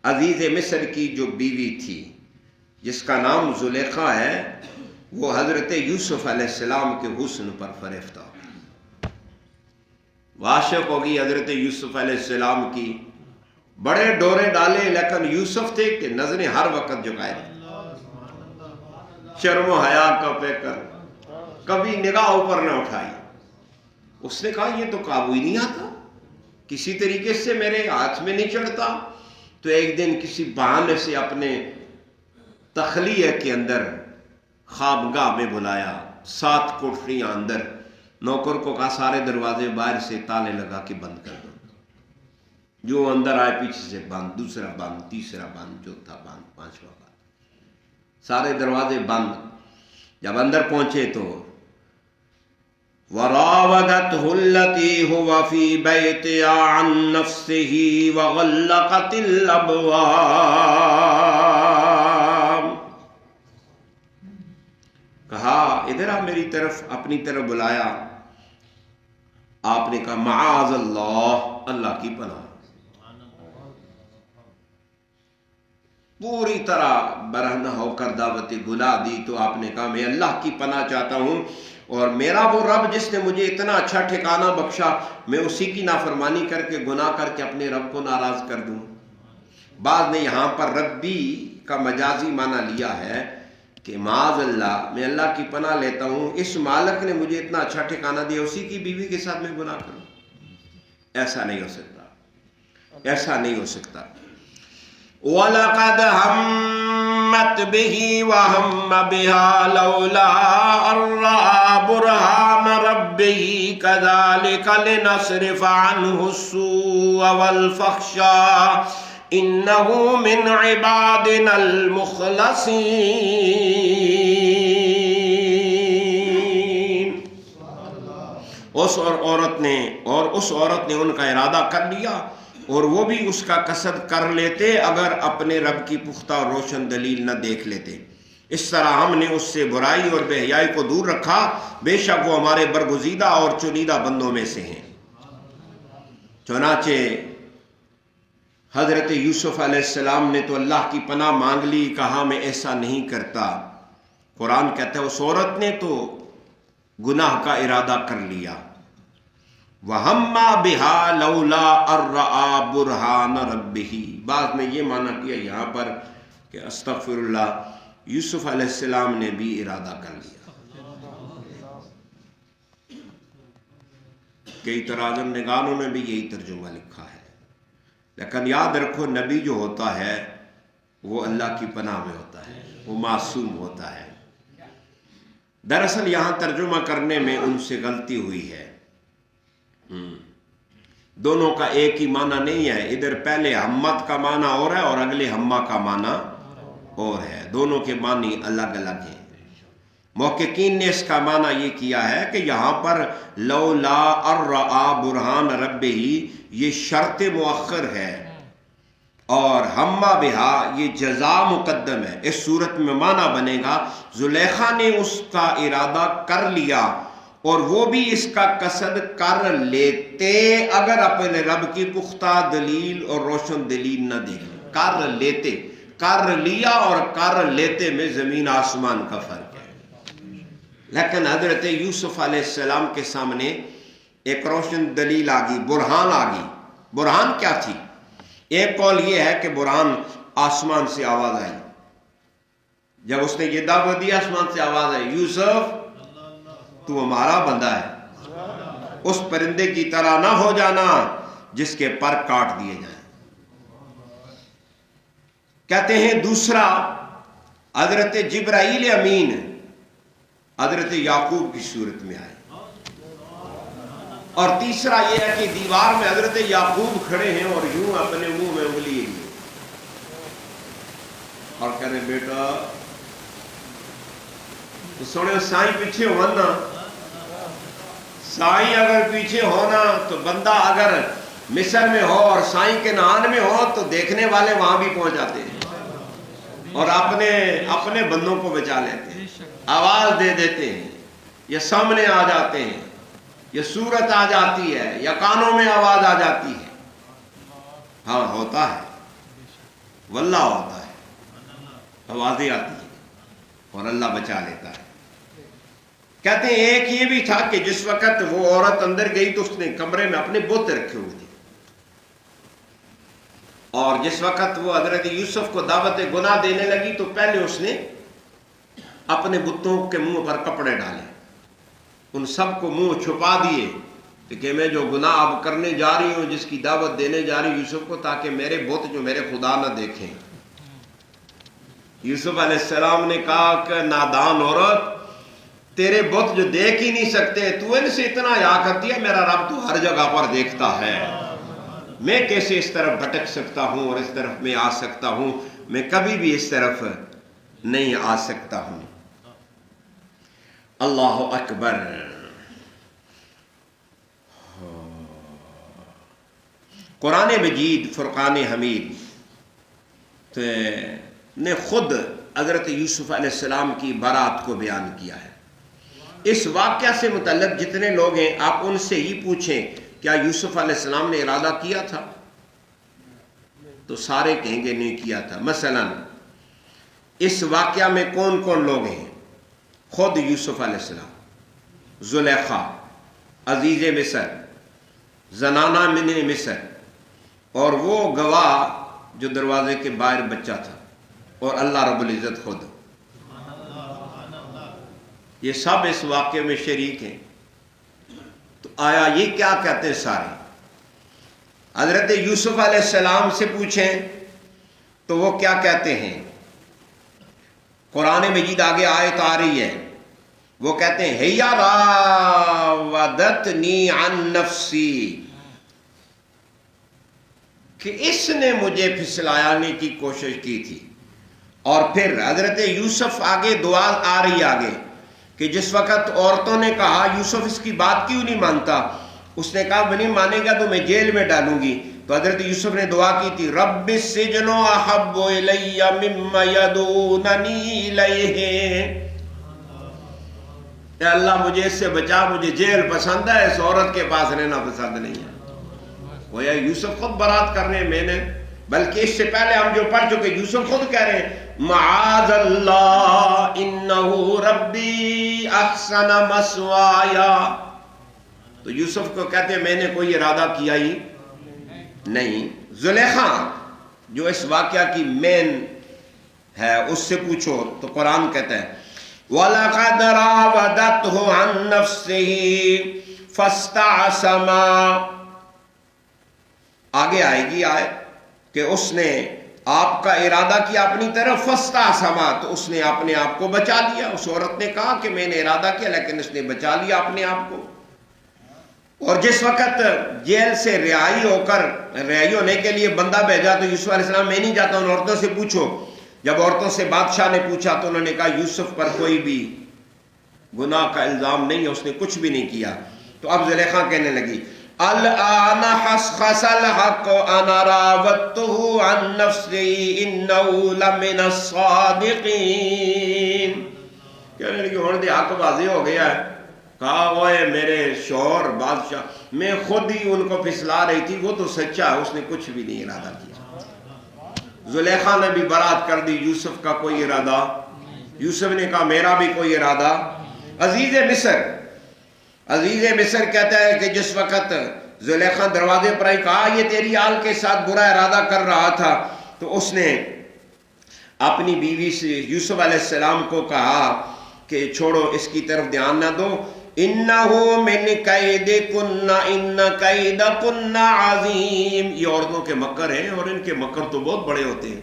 عزیز مصر کی جو بیوی تھی، جس کا نام زلیخا ہے، وہ حضرت یوسف علیہ السلام کے حسن پر فریفتہ ہو گئی، عاشق ہوگی حضرت یوسف علیہ السلام کی۔ بڑے ڈورے ڈالے، لیکن یوسف تھے کہ نظریں ہر وقت جھکائے، شرم و حیا کا پیکر، کبھی نگاہ اوپر نہ اٹھائی۔ اس نے کہا یہ تو قابو ہی نہیں آتا، کسی طریقے سے میرے ہاتھ میں نہیں چڑھتا۔ تو ایک دن کسی بہانے سے اپنے تخلیہ کے اندر خوابگاہ میں بلایا، 7 کوٹریاں اندر، نوکر کو کہا سارے دروازے باہر سے تالے لگا کے بند کر دو، جو اندر آئے پیچھے سے بند، دوسرا بند، تیسرا بند، چوتھا بند، 5واں بند، سارے دروازے بند۔ جب اندر پہنچے تو وراودته التي هو في بيتها عن نفسه وغلقت الابواب، کہا ادھر آ میری طرف، اپنی طرف بلایا۔ آپ نے کہا معاذ اللہ، اللہ کی پناہ، پوری طرح برہنہ ہو کر دعوت گلا دی۔ تو آپ نے کہا میں اللہ کی پناہ چاہتا ہوں، اور میرا وہ رب جس نے مجھے اتنا اچھا ٹھکانہ بخشا، میں اسی کی نافرمانی کر کے گناہ کر کے اپنے رب کو ناراض کر دوں۔ بعض نے یہاں پر ربی کا مجازی معنی لیا ہے کہ معاذ اللہ، میں اللہ کی پناہ لیتا ہوں، اس مالک نے مجھے اتنا اچھا ٹھکانہ دیا، اسی کی بیوی کے ساتھ میں گناہ کروں۔ ایسا نہیں ہو سکتا، ایسا نہیں ہو سکتا۔ وَلَقَدْ هَمَّتْ بِهِ وَهَمَّ بِهَا لَوْلَا أَن رَّأَىٰ بُرْهَانَ رَبِّهِ كَذَٰلِكَ لِنَصْرِفَ عَنْهُ السُّوءَ وَالْفَحْشَاءَ إِنَّهُ مِنْ عِبَادِنَا الْمُخْلَصِينَ۔ اس عورت نے ان کا ارادہ کر لیا، اور وہ بھی اس کا قصد کر لیتے اگر اپنے رب کی پختہ اور روشن دلیل نہ دیکھ لیتے۔ اس طرح ہم نے اس سے برائی اور بے حیائی کو دور رکھا، بے شک وہ ہمارے برگزیدہ اور چنیدہ بندوں میں سے ہیں۔ چنانچہ حضرت یوسف علیہ السلام نے تو اللہ کی پناہ مانگ لی، کہا میں ایسا نہیں کرتا۔ قرآن کہتا ہے اس عورت نے تو گناہ کا ارادہ کر لیا۔ وَهَمَّ بِهَا لَوْلَا أَن رَّأَىٰ بُرْهَانَ رَبِّهِ، بعض میں یہ معنی کیا یہاں پر کہ استغفر اللہ، یوسف علیہ السلام نے بھی ارادہ کر لیا۔ کئی تراجم نگاروں نے بھی یہی ترجمہ لکھا ہے، لیکن یاد رکھو نبی جو ہوتا ہے وہ اللہ کی پناہ میں ہوتا ہے، وہ معصوم ہوتا ہے۔ دراصل یہاں ترجمہ کرنے میں ان سے غلطی ہوئی ہے، دونوں کا ایک ہی معنی نہیں ہے، ادھر پہلے ہمت کا معنی اور ہے اور اگلے ہمہ کا معنی اور ہے، دونوں کے معنی الگ الگ ہیں۔ محققین نے اس کا معنی یہ کیا ہے کہ یہاں پر لولا ان رأیٰ برہان ربہ یہ شرط مؤخر ہے، اور ہمہ بہا یہ جزا مقدم ہے۔ اس صورت میں معنی بنے گا زلیخا نے اس کا ارادہ کر لیا اور وہ بھی اس کا قصد کر لیتے اگر اپنے رب کی پختہ دلیل اور روشن دلیل نہ دیکھیں۔ کر لیتے، کر لیا اور کر لیتے میں زمین آسمان کا فرق ہے۔ لیکن حضرت یوسف علیہ السلام کے سامنے ایک روشن دلیل آ گئی، برہان آ گئی۔ برہان کیا تھی؟ ایک قول یہ ہے کہ برہان آسمان سے آواز آئی، جب اس نے یہ دعوت دی آسمان سے آواز آئی، یوسف تو ہمارا بندہ ہے، اس پرندے کی طرح نہ ہو جانا جس کے پر کاٹ دیے جائیں۔ کہتے ہیں دوسرا حضرت جبرائیل امین حضرت یعقوب کی صورت میں آئے، اور تیسرا یہ ہے کہ دیوار میں حضرت یعقوب کھڑے ہیں اور یوں اپنے منہ میں انگلی لیے اور کہہ رہے بیٹا تو سونے سائیں پیچھے ہونا، سائیں اگر پیچھے ہونا تو بندہ اگر مصر میں ہو اور سائیں کے نان میں ہو تو دیکھنے والے وہاں بھی پہنچ جاتے ہیں اور اپنے بندوں کو بچا لیتے ہیں، آواز دے دیتے ہیں، یا سامنے آ جاتے ہیں، یا صورت آ جاتی ہے، یا کانوں میں آواز آ جاتی ہے۔ ہاں ہوتا ہے، واللہ ہوتا ہے، آوازیں آتی ہیں اور اللہ بچا لیتا ہے۔ کہتے ہیں ایک یہ بھی تھا کہ جس وقت وہ عورت اندر گئی تو اس نے کمرے میں اپنے بت رکھے ہوئے تھے، اور جس وقت وہ حضرت یوسف کو دعوت گناہ دینے لگی تو پہلے اس نے اپنے بتوں کے منہ پر کپڑے ڈالے، ان سب کو منہ چھپا دیے کہ میں جو گناہ اب کرنے جا رہی ہوں، جس کی دعوت دینے جا رہی ہوں یوسف کو، تاکہ میرے بت جو میرے خدا نہ دیکھیں۔ یوسف علیہ السلام نے کہا کہ نادان عورت، تیرے بت جو دیکھ ہی نہیں سکتے، تو ان سے اتنا حیا کرتی ہے، میرا رب تو ہر جگہ پر دیکھتا ہے، میں کیسے اس طرف بھٹک سکتا ہوں اور اس طرف میں آ سکتا ہوں؟ میں کبھی بھی اس طرف نہیں آ سکتا ہوں۔ اللہ اکبر۔ قرآن مجید فرقان حمید نے خود حضرت یوسف علیہ السلام کی برات کو بیان کیا ہے۔ اس واقعہ سے متعلق جتنے لوگ ہیں آپ ان سے ہی پوچھیں کیا یوسف علیہ السلام نے ارادہ کیا تھا؟ تو سارے کہیں گے نہیں کیا تھا۔ مثلا اس واقعہ میں کون کون لوگ ہیں؟ خود یوسف علیہ السلام، زلیخا، عزیز مصر، زنانہ من مصر، اور وہ گواہ جو دروازے کے باہر بچہ تھا، اور اللہ رب العزت خود، یہ سب اس واقعے میں شریک ہیں۔ تو آیا یہ کیا کہتے ہیں سارے؟ حضرت یوسف علیہ السلام سے پوچھیں تو وہ کیا کہتے ہیں؟ قرآن مجید آگے آیت آ رہی ہے، وہ کہتے ہیں ہی راودتنی عن نفسی، کہ اس نے مجھے پھسلانے کی کوشش کی تھی۔ اور پھر حضرت یوسف آگے دعا آ رہی آگے کہ جس وقت عورتوں نے کہا یوسف اس کی بات کیوں نہیں مانتا، اس نے کہا وہ نہیں مانے گا تو میں جیل میں ڈالوں گی، تو تو حضرت یوسف نے دعا کی تھی رب السجن احب الی مما یدوننی الیہ، اے اللہ مجھے اس سے بچا، مجھے جیل پسند ہے، اس عورت کے پاس رہنا پسند نہیں ہے۔ گویا یوسف خود برات کر رہے ہیں، میں نے، بلکہ اس سے پہلے ہم جو پڑھ چکے یوسف خود کہہ رہے ہیں معاذ اللہ انہ ربی احسن مثوایا۔ تو یوسف کو کہتے ہیں میں نے کوئی ارادہ کیا ہی نہیں۔ زلیخا جو اس واقعہ کی مین ہے اس سے پوچھو تو قرآن کہتا ہے وَلَقَدْ رَاوَدَتْهُ عَن نَفْسِهِ فَاسْتَعْصَمَا، آگے آئے گی آیت کہ اس نے آپ کا ارادہ کیا اپنی طرف، فَاسْتَعْصَمَا، تو اس نے اپنے آپ کو بچا لیا۔ اس عورت نے کہا کہ میں نے ارادہ کیا، لیکن اس نے بچا لیا اپنے آپ کو۔ اور جس وقت جیل سے رہائی ہونے کے لیے بندہ بھیجا تو یوسف علیہ السلام میں نہیں جاتا، ان عورتوں سے پوچھو۔ جب عورتوں سے بادشاہ نے پوچھا تو انہوں نے کہا یوسف پر کوئی بھی گناہ کا الزام نہیں ہے، اس نے کچھ بھی نہیں کیا۔ تو اب زلیخا کہنے لگی الآن حسخس الحق انا راودته عن نفسه انه لمن الصادقین، کہنے لگی ہن دے حق واضح ہو گیا ہے۔ کہا وہ میرے شوہر بادشاہ، میں خود ہی ان کو پھسلا رہی تھی، وہ تو سچا ہے، اس نے کچھ بھی نہیں ارادہ کیا۔ زلیخا نے بھی برات کر دی، یوسف کا کوئی ارادہ، یوسف نے کہا میرا بھی کوئی ارادہ۔ عزیز مصر کہتا ہے کہ جس وقت زلیخا دروازے پر آئی، کہا یہ تیری آل کے ساتھ برا ارادہ کر رہا تھا، تو اس نے اپنی بیوی سے یوسف علیہ السلام کو کہا کہ چھوڑو، اس کی طرف دھیان نہ دو، انہو من کیدکن ان کیدکن عظیم، یہ عورتوں کے مکر ہیں اور ان کے مکر تو بہت بڑے ہوتے ہیں۔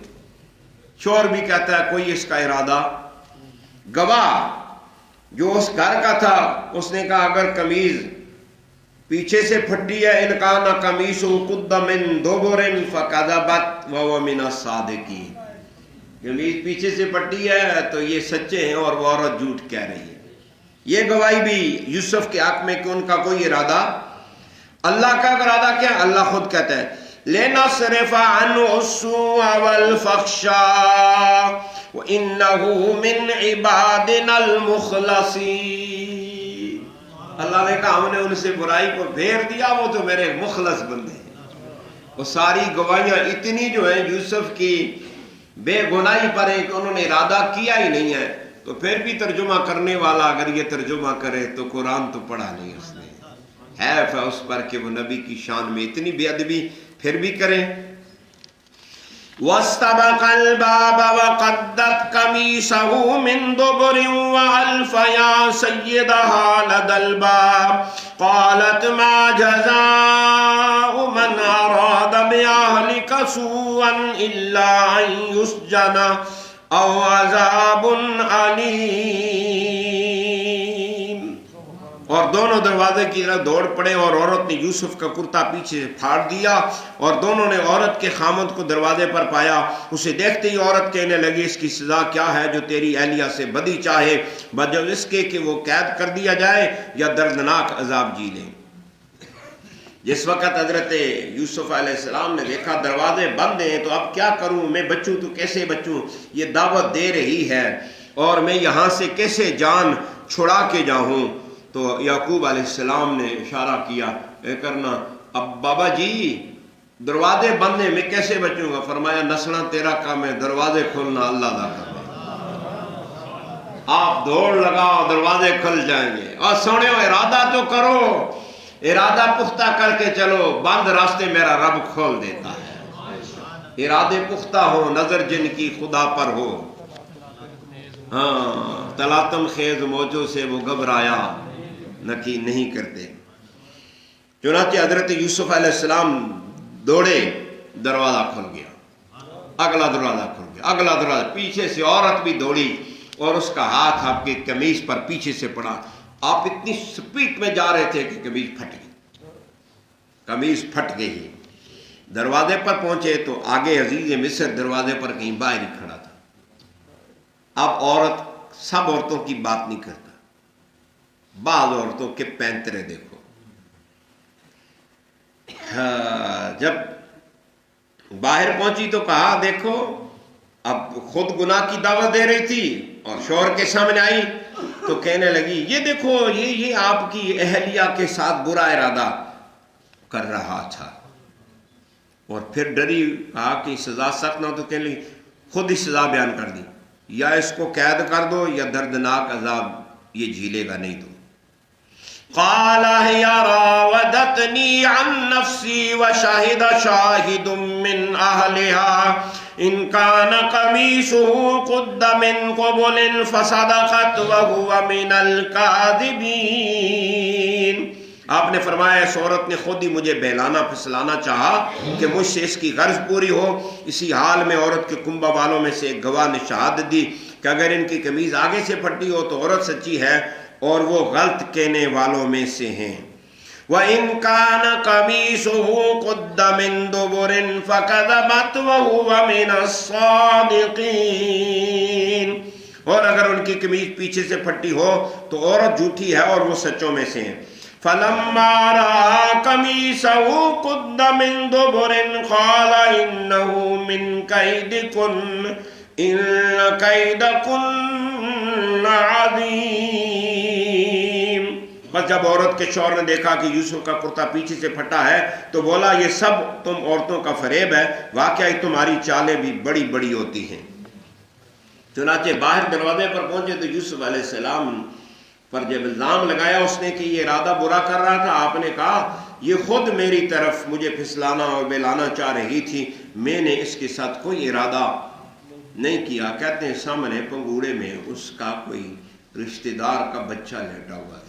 شوہر بھی کہتا ہے کوئی اس کا ارادہ، گواہ جو اس گھر کا تھا اس نے کہا اگر قمیض پیچھے سے پھٹی ہے ان کان قمیص قد من دبر فکذبت وهو من الصادقین، قمیض پیچھے سے پھٹی ہے تو یہ سچے ہیں اور وہ عورت جھوٹ کہہ رہی ہے۔ یہ گواہی بھی یوسف کے حق میں کہ ان کا کوئی ارادہ، اللہ کا ارادہ کیا، اللہ خود کہتا ہے لِنَصْرِفَ عَنْهُ السُّوءَ وَالْفَحْشَاءَ وَإِنَّهُ مِنْ عِبَادِنَا الْمُخْلَصِينَ، اللہ نے کہا ہم نے ان سے برائی کو پھیر دیا، وہ تو میرے مخلص بندے ہیں۔ وہ ساری گواہیاں اتنی جو ہیں یوسف کی بے گناہی پر ہے کہ انہوں نے ارادہ کیا ہی نہیں ہے، تو پھر بھی ترجمہ کرنے والا اگر یہ ترجمہ کرے تو قرآن تو پڑھا نہیں اس نے، حیف ہے اس پر کہ وہ نبی کی شان میں اتنی بے ادبی پھر بھی کریں۔ وَاسْتَبَقَ الْبَابَ وَقَدَّتْ قَمِيصَهُ مِنْ دُبُرٍ وَأَلْفَ يَا سَيِّدَهَا لَدَى الْبَابِ قَالَتْ مَا جَزَاءُ مَنْ أَرَادَ بِأَهْلِكَ سُوءًا إِلَّا أَنْ يُسْجَنَ أَوْ عَذَابٌ أَلِيمٌ۔ اور دونوں دروازے کی طرف دوڑ پڑے اور عورت نے یوسف کا کرتا پیچھے سے پھاڑ دیا اور دونوں نے عورت کے خامد کو دروازے پر پایا۔ اسے دیکھتے ہی عورت کہنے لگی اس کی سزا کیا ہے جو تیری اہلیہ سے بدی چاہے، بجو اس کے کہ وہ قید کر دیا جائے یا دردناک عذاب جی لیں۔ جس وقت حضرت یوسف علیہ السلام نے دیکھا دروازے بند ہیں تو اب کیا کروں، میں بچوں تو کیسے بچوں، یہ دعوت دے رہی ہے اور میں یہاں سے کیسے جان چھڑا کے جاؤں۔ تو یعقوب علیہ السلام نے اشارہ کیا اے کرنا اب بابا جی دروازے بند ہیں میں کیسے بچوں گا، فرمایا نسنا تیرا کام ہے، دروازے کھولنا اللہ دا کام ہے، آپ دوڑ لگاؤ دروازے کھل جائیں گے۔ اور سونے ارادہ تو کرو، ارادہ پختہ کر کے چلو، بند راستے میرا رب کھول دیتا ہے۔ ارادے پختہ ہو، نظر جن کی خدا پر ہو، ہاں تلاطم خیز موجوں سے وہ گھبرایا نکی نہیں کرتے۔ چنانچہ حضرت یوسف علیہ السلام دوڑے، دروازہ کھل گیا، اگلا دروازہ کھل گیا، اگلا دروازہ، پیچھے سے عورت بھی دوڑی اور اس کا ہاتھ آپ کے قمیص پر پیچھے سے پڑا۔ آپ اتنی سپیڈ میں جا رہے تھے کہ قمیص پھٹ گئی، قمیص پھٹ گئی۔ دروازے پر پہنچے تو آگے عزیز مصر دروازے پر کہیں باہر ہی کھڑا تھا۔ اب عورت سب عورتوں کی بات نہیں کرتا، بعض عورتوں کے پینترے دیکھو، جب باہر پہنچی تو کہا دیکھو، اب خود گناہ کی دعوت دے رہی تھی اور شوہر کے سامنے آئی تو کہنے لگی یہ دیکھو یہ آپ کی اہلیہ کے ساتھ برا ارادہ کر رہا تھا، اور پھر ڈری، کہا کہ سزا سخت نہ ہو تو کہنے لگی خود ہی سزا بیان کر دی، یا اس کو قید کر دو یا دردناک عذاب یہ جھیلے گا نہیں تو۔ قال هي راودتني عن نفسي وشهد شاهد من أهلها إن كان قميصه قد من قبل فصدقت وهو من الكاذبين۔ آپ نے فرمایا اس عورت نے خود ہی مجھے بہلانا پھسلانا چاہا کہ مجھ سے اس کی غرض پوری ہو۔ اسی حال میں عورت کے کنبہ والوں میں سے ایک گواہ نے شہادت دی کہ اگر ان کی قمیض آگے سے پھٹی ہو تو عورت سچی ہے اور وہ غلط کہنے والوں میں سے ہیں۔ وَإِن كَانَ قَمِيصُهُ قُدَّ مِن دُبُرٍ فَكَذَبَتْ وَهُوَ مِنَ الصَّادِقِينَ، اور اگر ان کی قمیض پیچھے سے پھٹی ہو تو عورت جھوٹی ہے اور وہ سچوں میں سے ہیں۔ فَلَمَّا رَأَىٰ قَمِيصَهُ قُدَّ مِن دُبُرٍ قَالَ إِنَّهُ مِن كَيْدِكُنَّ إِنَّ كَيْدَكُنَّ عَظِيمٌ۔ بس جب عورت کے شوہر نے دیکھا کہ یوسف کا کرتا پیچھے سے پھٹا ہے تو بولا یہ سب تم عورتوں کا فریب ہے، واقعی تمہاری چالیں بھی بڑی بڑی ہوتی ہیں۔ چنانچہ باہر دروازے پر پہنچے تو یوسف علیہ السلام پر جب الزام لگایا اس نے کہ یہ ارادہ برا کر رہا تھا، آپ نے کہا یہ خود میری طرف مجھے پھسلانا اور بہلانا چاہ رہی تھی، میں نے اس کے ساتھ کوئی ارادہ نہیں کیا۔ کہتے ہیں سامنے پنگوڑے میں اس کا کوئی رشتہ دار کا بچہ لیٹا ہوا تھا،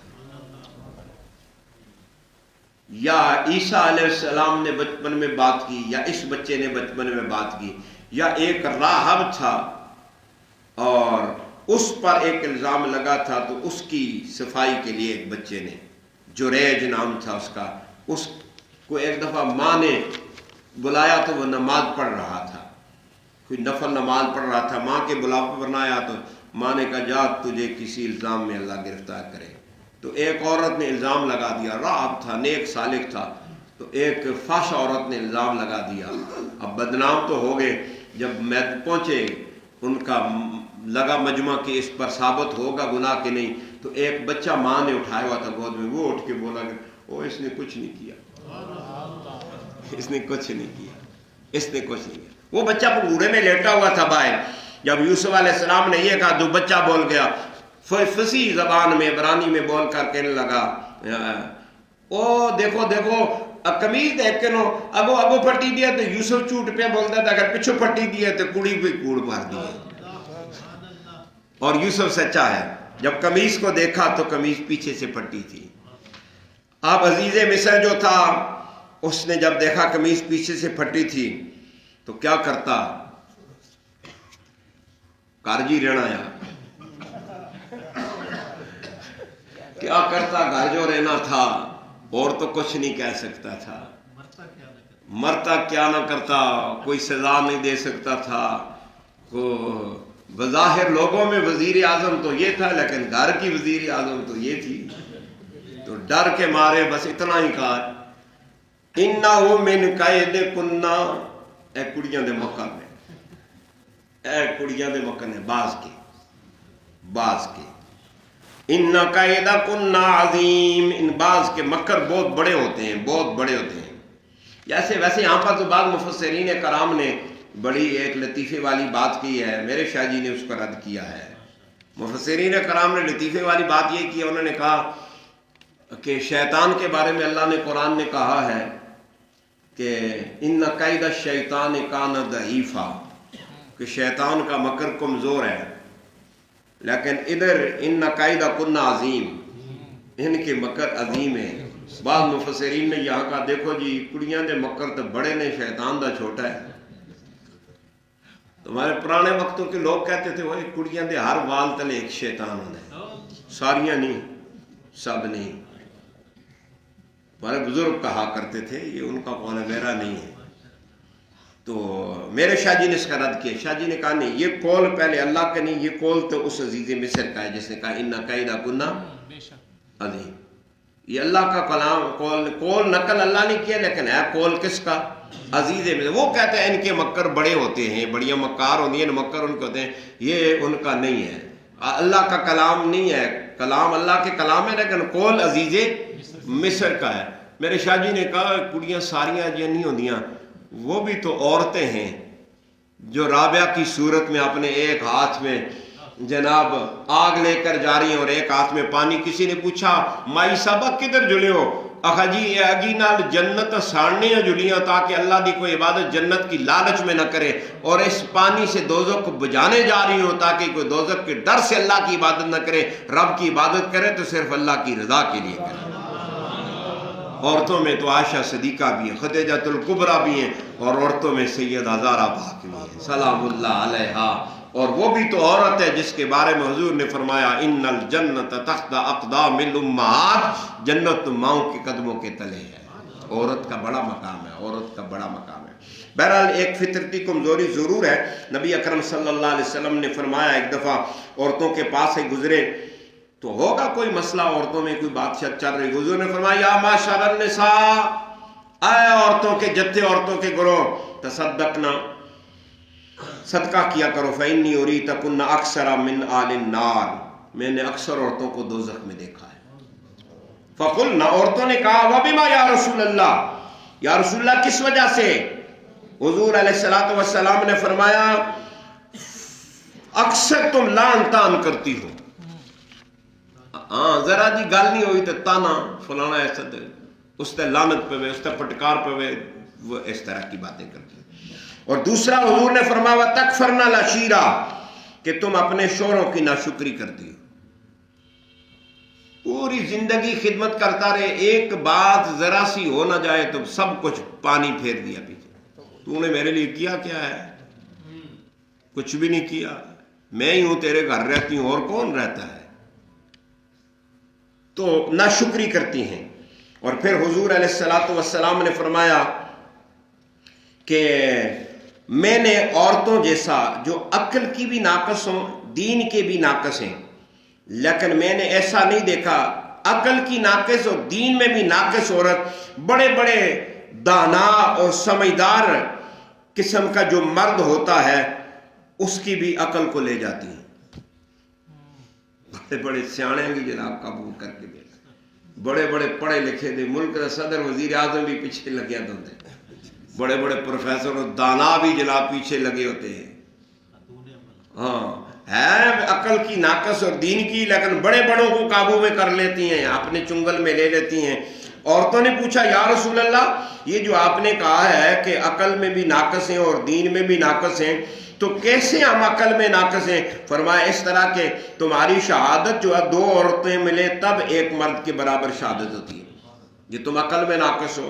یا عیسیٰ علیہ السلام نے بچپن میں بات کی، یا اس بچے نے بچپن میں بات کی، یا ایک راہب تھا اور اس پر ایک الزام لگا تھا تو اس کی صفائی کے لیے ایک بچے نے، جریج نام تھا اس کا، اس کو ایک دفعہ ماں نے بلایا تو وہ نماز پڑھ رہا تھا، کوئی نفل نماز پڑھ رہا تھا، ماں کے بلاپ پر نہ آیا تو ماں نے کہا جا تجھے کسی الزام میں اللہ گرفتار کرے۔ تو ایک عورت نے الزام لگا دیا، راہب تھا، نیک سالک تھا، تو ایک فحش عورت نے الزام لگا دیا۔ اب بدنام تو ہو گئے، جب میں پہنچے ان کا لگا مجمع کہ اس پر ثابت ہوگا گناہ کہ نہیں، تو ایک بچہ ماں نے اٹھایا ہوا تھا گود میں، وہ اٹھ کے بولا کہ او اس نے کچھ نہیں کیا، اس نے کچھ نہیں کیا، اس نے کچھ نہیں کیا۔ وہ بچہ پنگوڑے میں لیٹا ہوا تھا باہر۔ جب یوسف علیہ السلام نے یہ کہا تو بچہ بول گیا، فصیح زبان میں عبرانی میں بول کر کہنے لگا او دیکھو دیکھو قمیض دیکھ کے نو اگو پھٹی دیا تو یوسف چوٹ پہ بولتا تھا، اگر پچھو پھٹی دیا تو کڑی پہ کوڑ مار دی۔ اور یوسف سچا ہے، جب قمیض کو دیکھا تو قمیض پیچھے سے پھٹی تھی۔ اب عزیز مصر جو تھا اس نے جب دیکھا قمیض پیچھے سے پھٹی تھی تو کیا کرتا، کارجی رہنا یا کیا کرتا، گھر جو رہنا تھا اور تو کچھ نہیں کہہ سکتا تھا، مرتا کیا نہ کرتا، کوئی سزا نہیں دے سکتا تھا۔ بظاہر لوگوں میں وزیر اعظم تو یہ تھا لیکن گھر کی وزیر اعظم تو یہ تھی، تو ڈر کے مارے بس اتنا ہی کہا اِنَّهُ مِنْ كَيْدِكُنَّ، اے کڑیاں دے مکر نے، اے کڑیاں دے مکر نے، باز کے اِنَّ كَيْدَكُنَّ عَظِيمٌ، ان باز کے مکر بہت بڑے ہوتے ہیں، بہت بڑے ہوتے ہیں۔ ویسے یہاں پر تو بعض مفسرین کرام نے بڑی ایک لطیفے والی بات کی ہے، میرے شاہ جی نے اس کو رد کیا ہے۔ مفسرین کرام نے لطیفے والی بات یہ کی، انہوں نے کہا کہ شیطان کے بارے میں اللہ نے قرآن نے کہا ہے کہ ان کید الشیطان کان ضعیفا، کہ شیطان کا مکر کمزور ہے، لیکن ادھر ان کید کن عظیم، ان کے مکر عظیم ہیں۔ بعض مفسرین نے یہاں کہا دیکھو جی کڑیاں دے مکر تو بڑے نے، شیطان دا چھوٹا ہے۔ تمہارے پرانے وقتوں کے لوگ کہتے تھے وہ کڑیاں دے ہر وال تلے ایک شیطان ہونا ہے، ساریاں نہیں، سب نہیں۔ ہمارے بزرگ کہا کرتے تھے، یہ ان کا قول ہے، میرا نہیں ہے۔ تو میرے شاہ جی نے اس کا رد کیا، شاہ جی نے کہا نہیں، یہ قول پہلے اللہ کا نہیں، یہ قول تو اس عزیز مصر کا ہے جس نے کہا ان قیدہ کنہ عظیم، یہ اللہ کا کلام، قول نقل اللہ نے کیا، لیکن ہے قول کس کا؟ عزیز مصر۔ وہ کہتے ہیں ان کے مکر بڑے ہوتے ہیں، بڑیاں مکار ہوتی ہیں، مکر ان کے ہوتے ہیں، یہ ان کا نہیں ہے، اللہ کا کلام نہیں ہے، کلام اللہ کے کلام ہے لیکن قول عزیز مصر کا ہے۔ میرے شاہ جی نے کہا کڑیاں ساریاں جو نہیں ہوندیاں، وہ بھی تو عورتیں ہیں جو رابعہ کی صورت میں اپنے ایک ہاتھ میں جناب آگ لے کر جا رہی ہیں اور ایک ہاتھ میں پانی۔ کسی نے پوچھا مائی صاحبہ کدھر جلے ہو؟ اخا جی یہ اگی نال جنت ساڑنے جلیاں تاکہ اللہ دی کوئی عبادت جنت کی لالچ میں نہ کرے، اور اس پانی سے دوزخ کو بجانے جا رہی ہو تاکہ کوئی دوزخ کے ڈر سے اللہ کی عبادت نہ کرے، رب کی عبادت کرے تو صرف اللہ کی رضا کے لیے کرے۔ عورتوں میں تو عائشہ صدیقہ بھی ہیں، خدیجہ الکبریٰ بھی ہیں، اور عورتوں میں سیدہ زہرا پاک بھی ہیں سلام اللہ علیہا، اور وہ بھی تو عورت ہے جس کے بارے میں حضور نے فرمایا ان الجنت تحت اقدام الامہات، جنت ماؤں کے قدموں کے تلے ہے۔ عورت کا بڑا مقام ہے، عورت کا بڑا مقام ہے۔ بہرحال ایک فطرتی کمزوری ضرور ہے۔ نبی اکرم صلی اللہ علیہ وسلم نے فرمایا ایک دفعہ عورتوں کے پاس سے گزرے تو ہوگا کوئی مسئلہ، عورتوں میں کوئی بات چل رہی، حضور نے فرمایا یا معشر النساء، اے عورتوں کے جتھے، عورتوں کے گروہ، تصدقنا، صدقہ کیا کرو، فإنی أُرِیتُکُنَّ أَکثَرَ مِنْ آلِ النَّارِ، میں نے اکثر عورتوں کو دوزخ میں دیکھا ہے۔ فقلنا، عورتوں نے کہا وَبِمَا یا رسول اللہ، یا رسول اللہ کس وجہ سے؟ حضور علیہ السلام نے فرمایا اکثر تم لعن تان کرتی ہو، ہاں ذرا جی گل نہیں ہوئی تو تانا فلانا ایسا دے، اس تے لعنت پہ، اس تے پٹکار پہ، وہ اس طرح کی باتیں کرتے ہیں۔ اور دوسرا حضور نے فرمایا وَتَکْفَرْنَ الْعَشِیرَ، کہ تم اپنے شوہروں کی ناشکری کرتی ہو، پوری زندگی خدمت کرتا رہے، ایک بات ذرا سی ہو نہ جائے تو سب کچھ پانی پھیر دیا پیچھے، تو نے میرے لیے کیا کیا ہے؟ کچھ بھی نہیں کیا، میں ہی ہوں، تیرے گھر رہتی ہوں، اور کون رہتا ہے؟ تو ناشکری کرتی ہیں۔ اور پھر حضور علیہ السلام نے فرمایا کہ میں نے عورتوں جیسا جو عقل کی بھی ناقص ہوں، دین کے بھی ناقص ہیں، لیکن میں نے ایسا نہیں دیکھا عقل کی ناقص اور دین میں بھی ناقص عورت، بڑے بڑے دانا اور سمجھدار قسم کا جو مرد ہوتا ہے اس کی بھی عقل کو لے جاتی ہیں، بڑے بڑے سیانے کی جناب قبول کر کے بیٹھے، بڑے بڑے پڑھے لکھے دے، ملک کا صدر وزیر اعظم بھی پیچھے لگے ہوتے ہیں، بڑے بڑے پروفیسر اور دانا بھی جناب پیچھے لگے ہوتے ہیں، ہاں ہے عقل کی ناقص اور دین کی، لیکن بڑے بڑوں کو قابو میں کر لیتی ہیں، اپنے چنگل میں لے لیتی ہیں۔ عورتوں نے پوچھا یا رسول اللہ یہ جو آپ نے کہا ہے کہ عقل میں بھی ناقص ہیں اور دین میں بھی ناقص ہیں، تو کیسے ہم عقل میں ناقص ہیں؟ فرمایا اس طرح کہ تمہاری شہادت جو ہے دو عورتیں ملے تب ایک مرد کے برابر شہادت ہوتی ہے، یہ تم عقل میں ناقص ہو،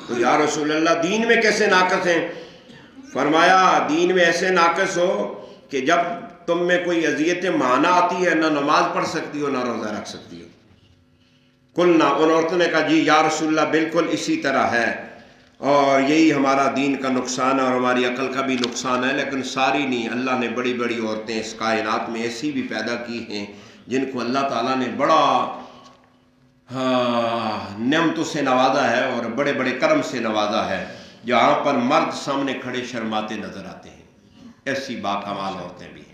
تو یا رسول اللہ دین میں کیسے ناقص ہیں؟ فرمایا دین میں ایسے ناقص ہو کہ جب تم میں کوئی اذیت معنی آتی ہے نہ نماز پڑھ سکتی ہو نہ روزہ رکھ سکتی ہو۔ قلنا، ان عورتوں نے کہا جی یا رسول اللہ بالکل اسی طرح ہے، اور یہی ہمارا دین کا نقصان ہے اور ہماری عقل کا بھی نقصان ہے، لیکن ساری نہیں، اللہ نے بڑی بڑی عورتیں اس کائنات میں ایسی بھی پیدا کی ہیں جن کو اللہ تعالیٰ نے بڑا نعمتوں سے نوازا ہے اور بڑے بڑے کرم سے نوازا ہے، جہاں پر مرد سامنے کھڑے شرماتے نظر آتے ہیں، ایسی باکمال عورتیں بھی ہیں۔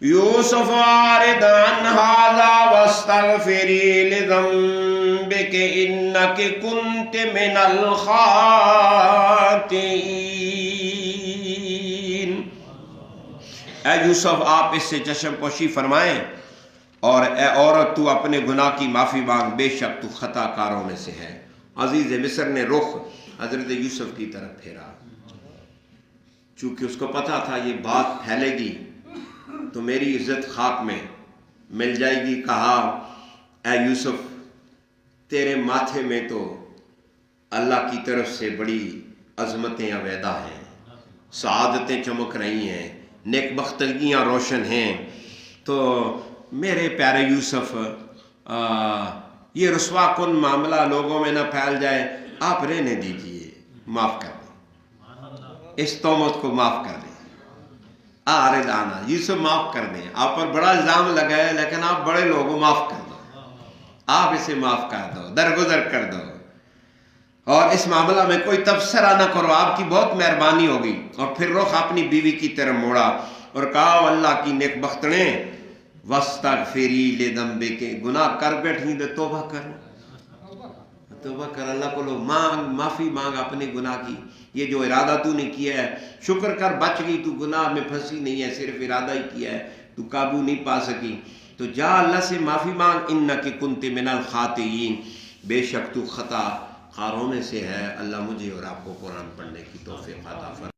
یوسف عارض عن ھذا واستغفری لذنبک انک کنت من الخاطئین۔ اے یوسف آپ اس سے چشم پوشی فرمائیں، اور اے عورت تو اپنے گناہ کی معافی مانگ، بے شک تو خطا کاروں میں سے ہے۔ عزیز مصر نے رخ حضرت یوسف کی طرف پھیرا، چونکہ اس کو پتا تھا یہ بات پھیلے گی تو میری عزت خاک میں مل جائے گی۔ کہا اے یوسف تیرے ماتھے میں تو اللہ کی طرف سے بڑی عظمتیں عویدہ ہیں، سعادتیں چمک رہی ہیں، نیک بختگیاں روشن ہیں، تو میرے پیارے یوسف یہ رسوا کن معاملہ لوگوں میں نہ پھیل جائے، آپ رہنے دیجئے، معاف کر دیں، اس تہمت کو معاف کر دیں۔ عارض آنا یوسف معاف کر دیں، آپ پر بڑا الزام لگا ہے لیکن آپ بڑے لوگوں معاف کر دیں، آپ اسے معاف کر دو، درگزر کر دو، اور اس معاملہ میں کوئی تبصرہ نہ کرو، آپ کی بہت مہربانی ہوگی. اور پھر رخ اپنی بیوی کی طرف موڑا اور کہا اللہ کی نیک بختنے وَاسْتَغْفِرِي لِذَنْبِكِ، گناہ کر بیٹھی تو توبہ کر، توبہ کر، اللہ کو لو مانگ، معافی مانگ اپنے گناہ کی. یہ جو ارادہ تو نے کیا ہے شکر کر بچ گئی، تو گناہ میں پھنسی نہیں ہے، صرف ارادہ ہی کیا ہے، تو قابو نہیں پا سکی. تو جا اللہ سے معافی مانگ، اِنَّكِ كُنْتِ مِنَ الْخَاطِئِينَ، بے شک تو خطا کاروں میں سے ہے. اللہ مجھے اور آپ کو قرآن پڑھنے کی توفیق عطا فرمائے.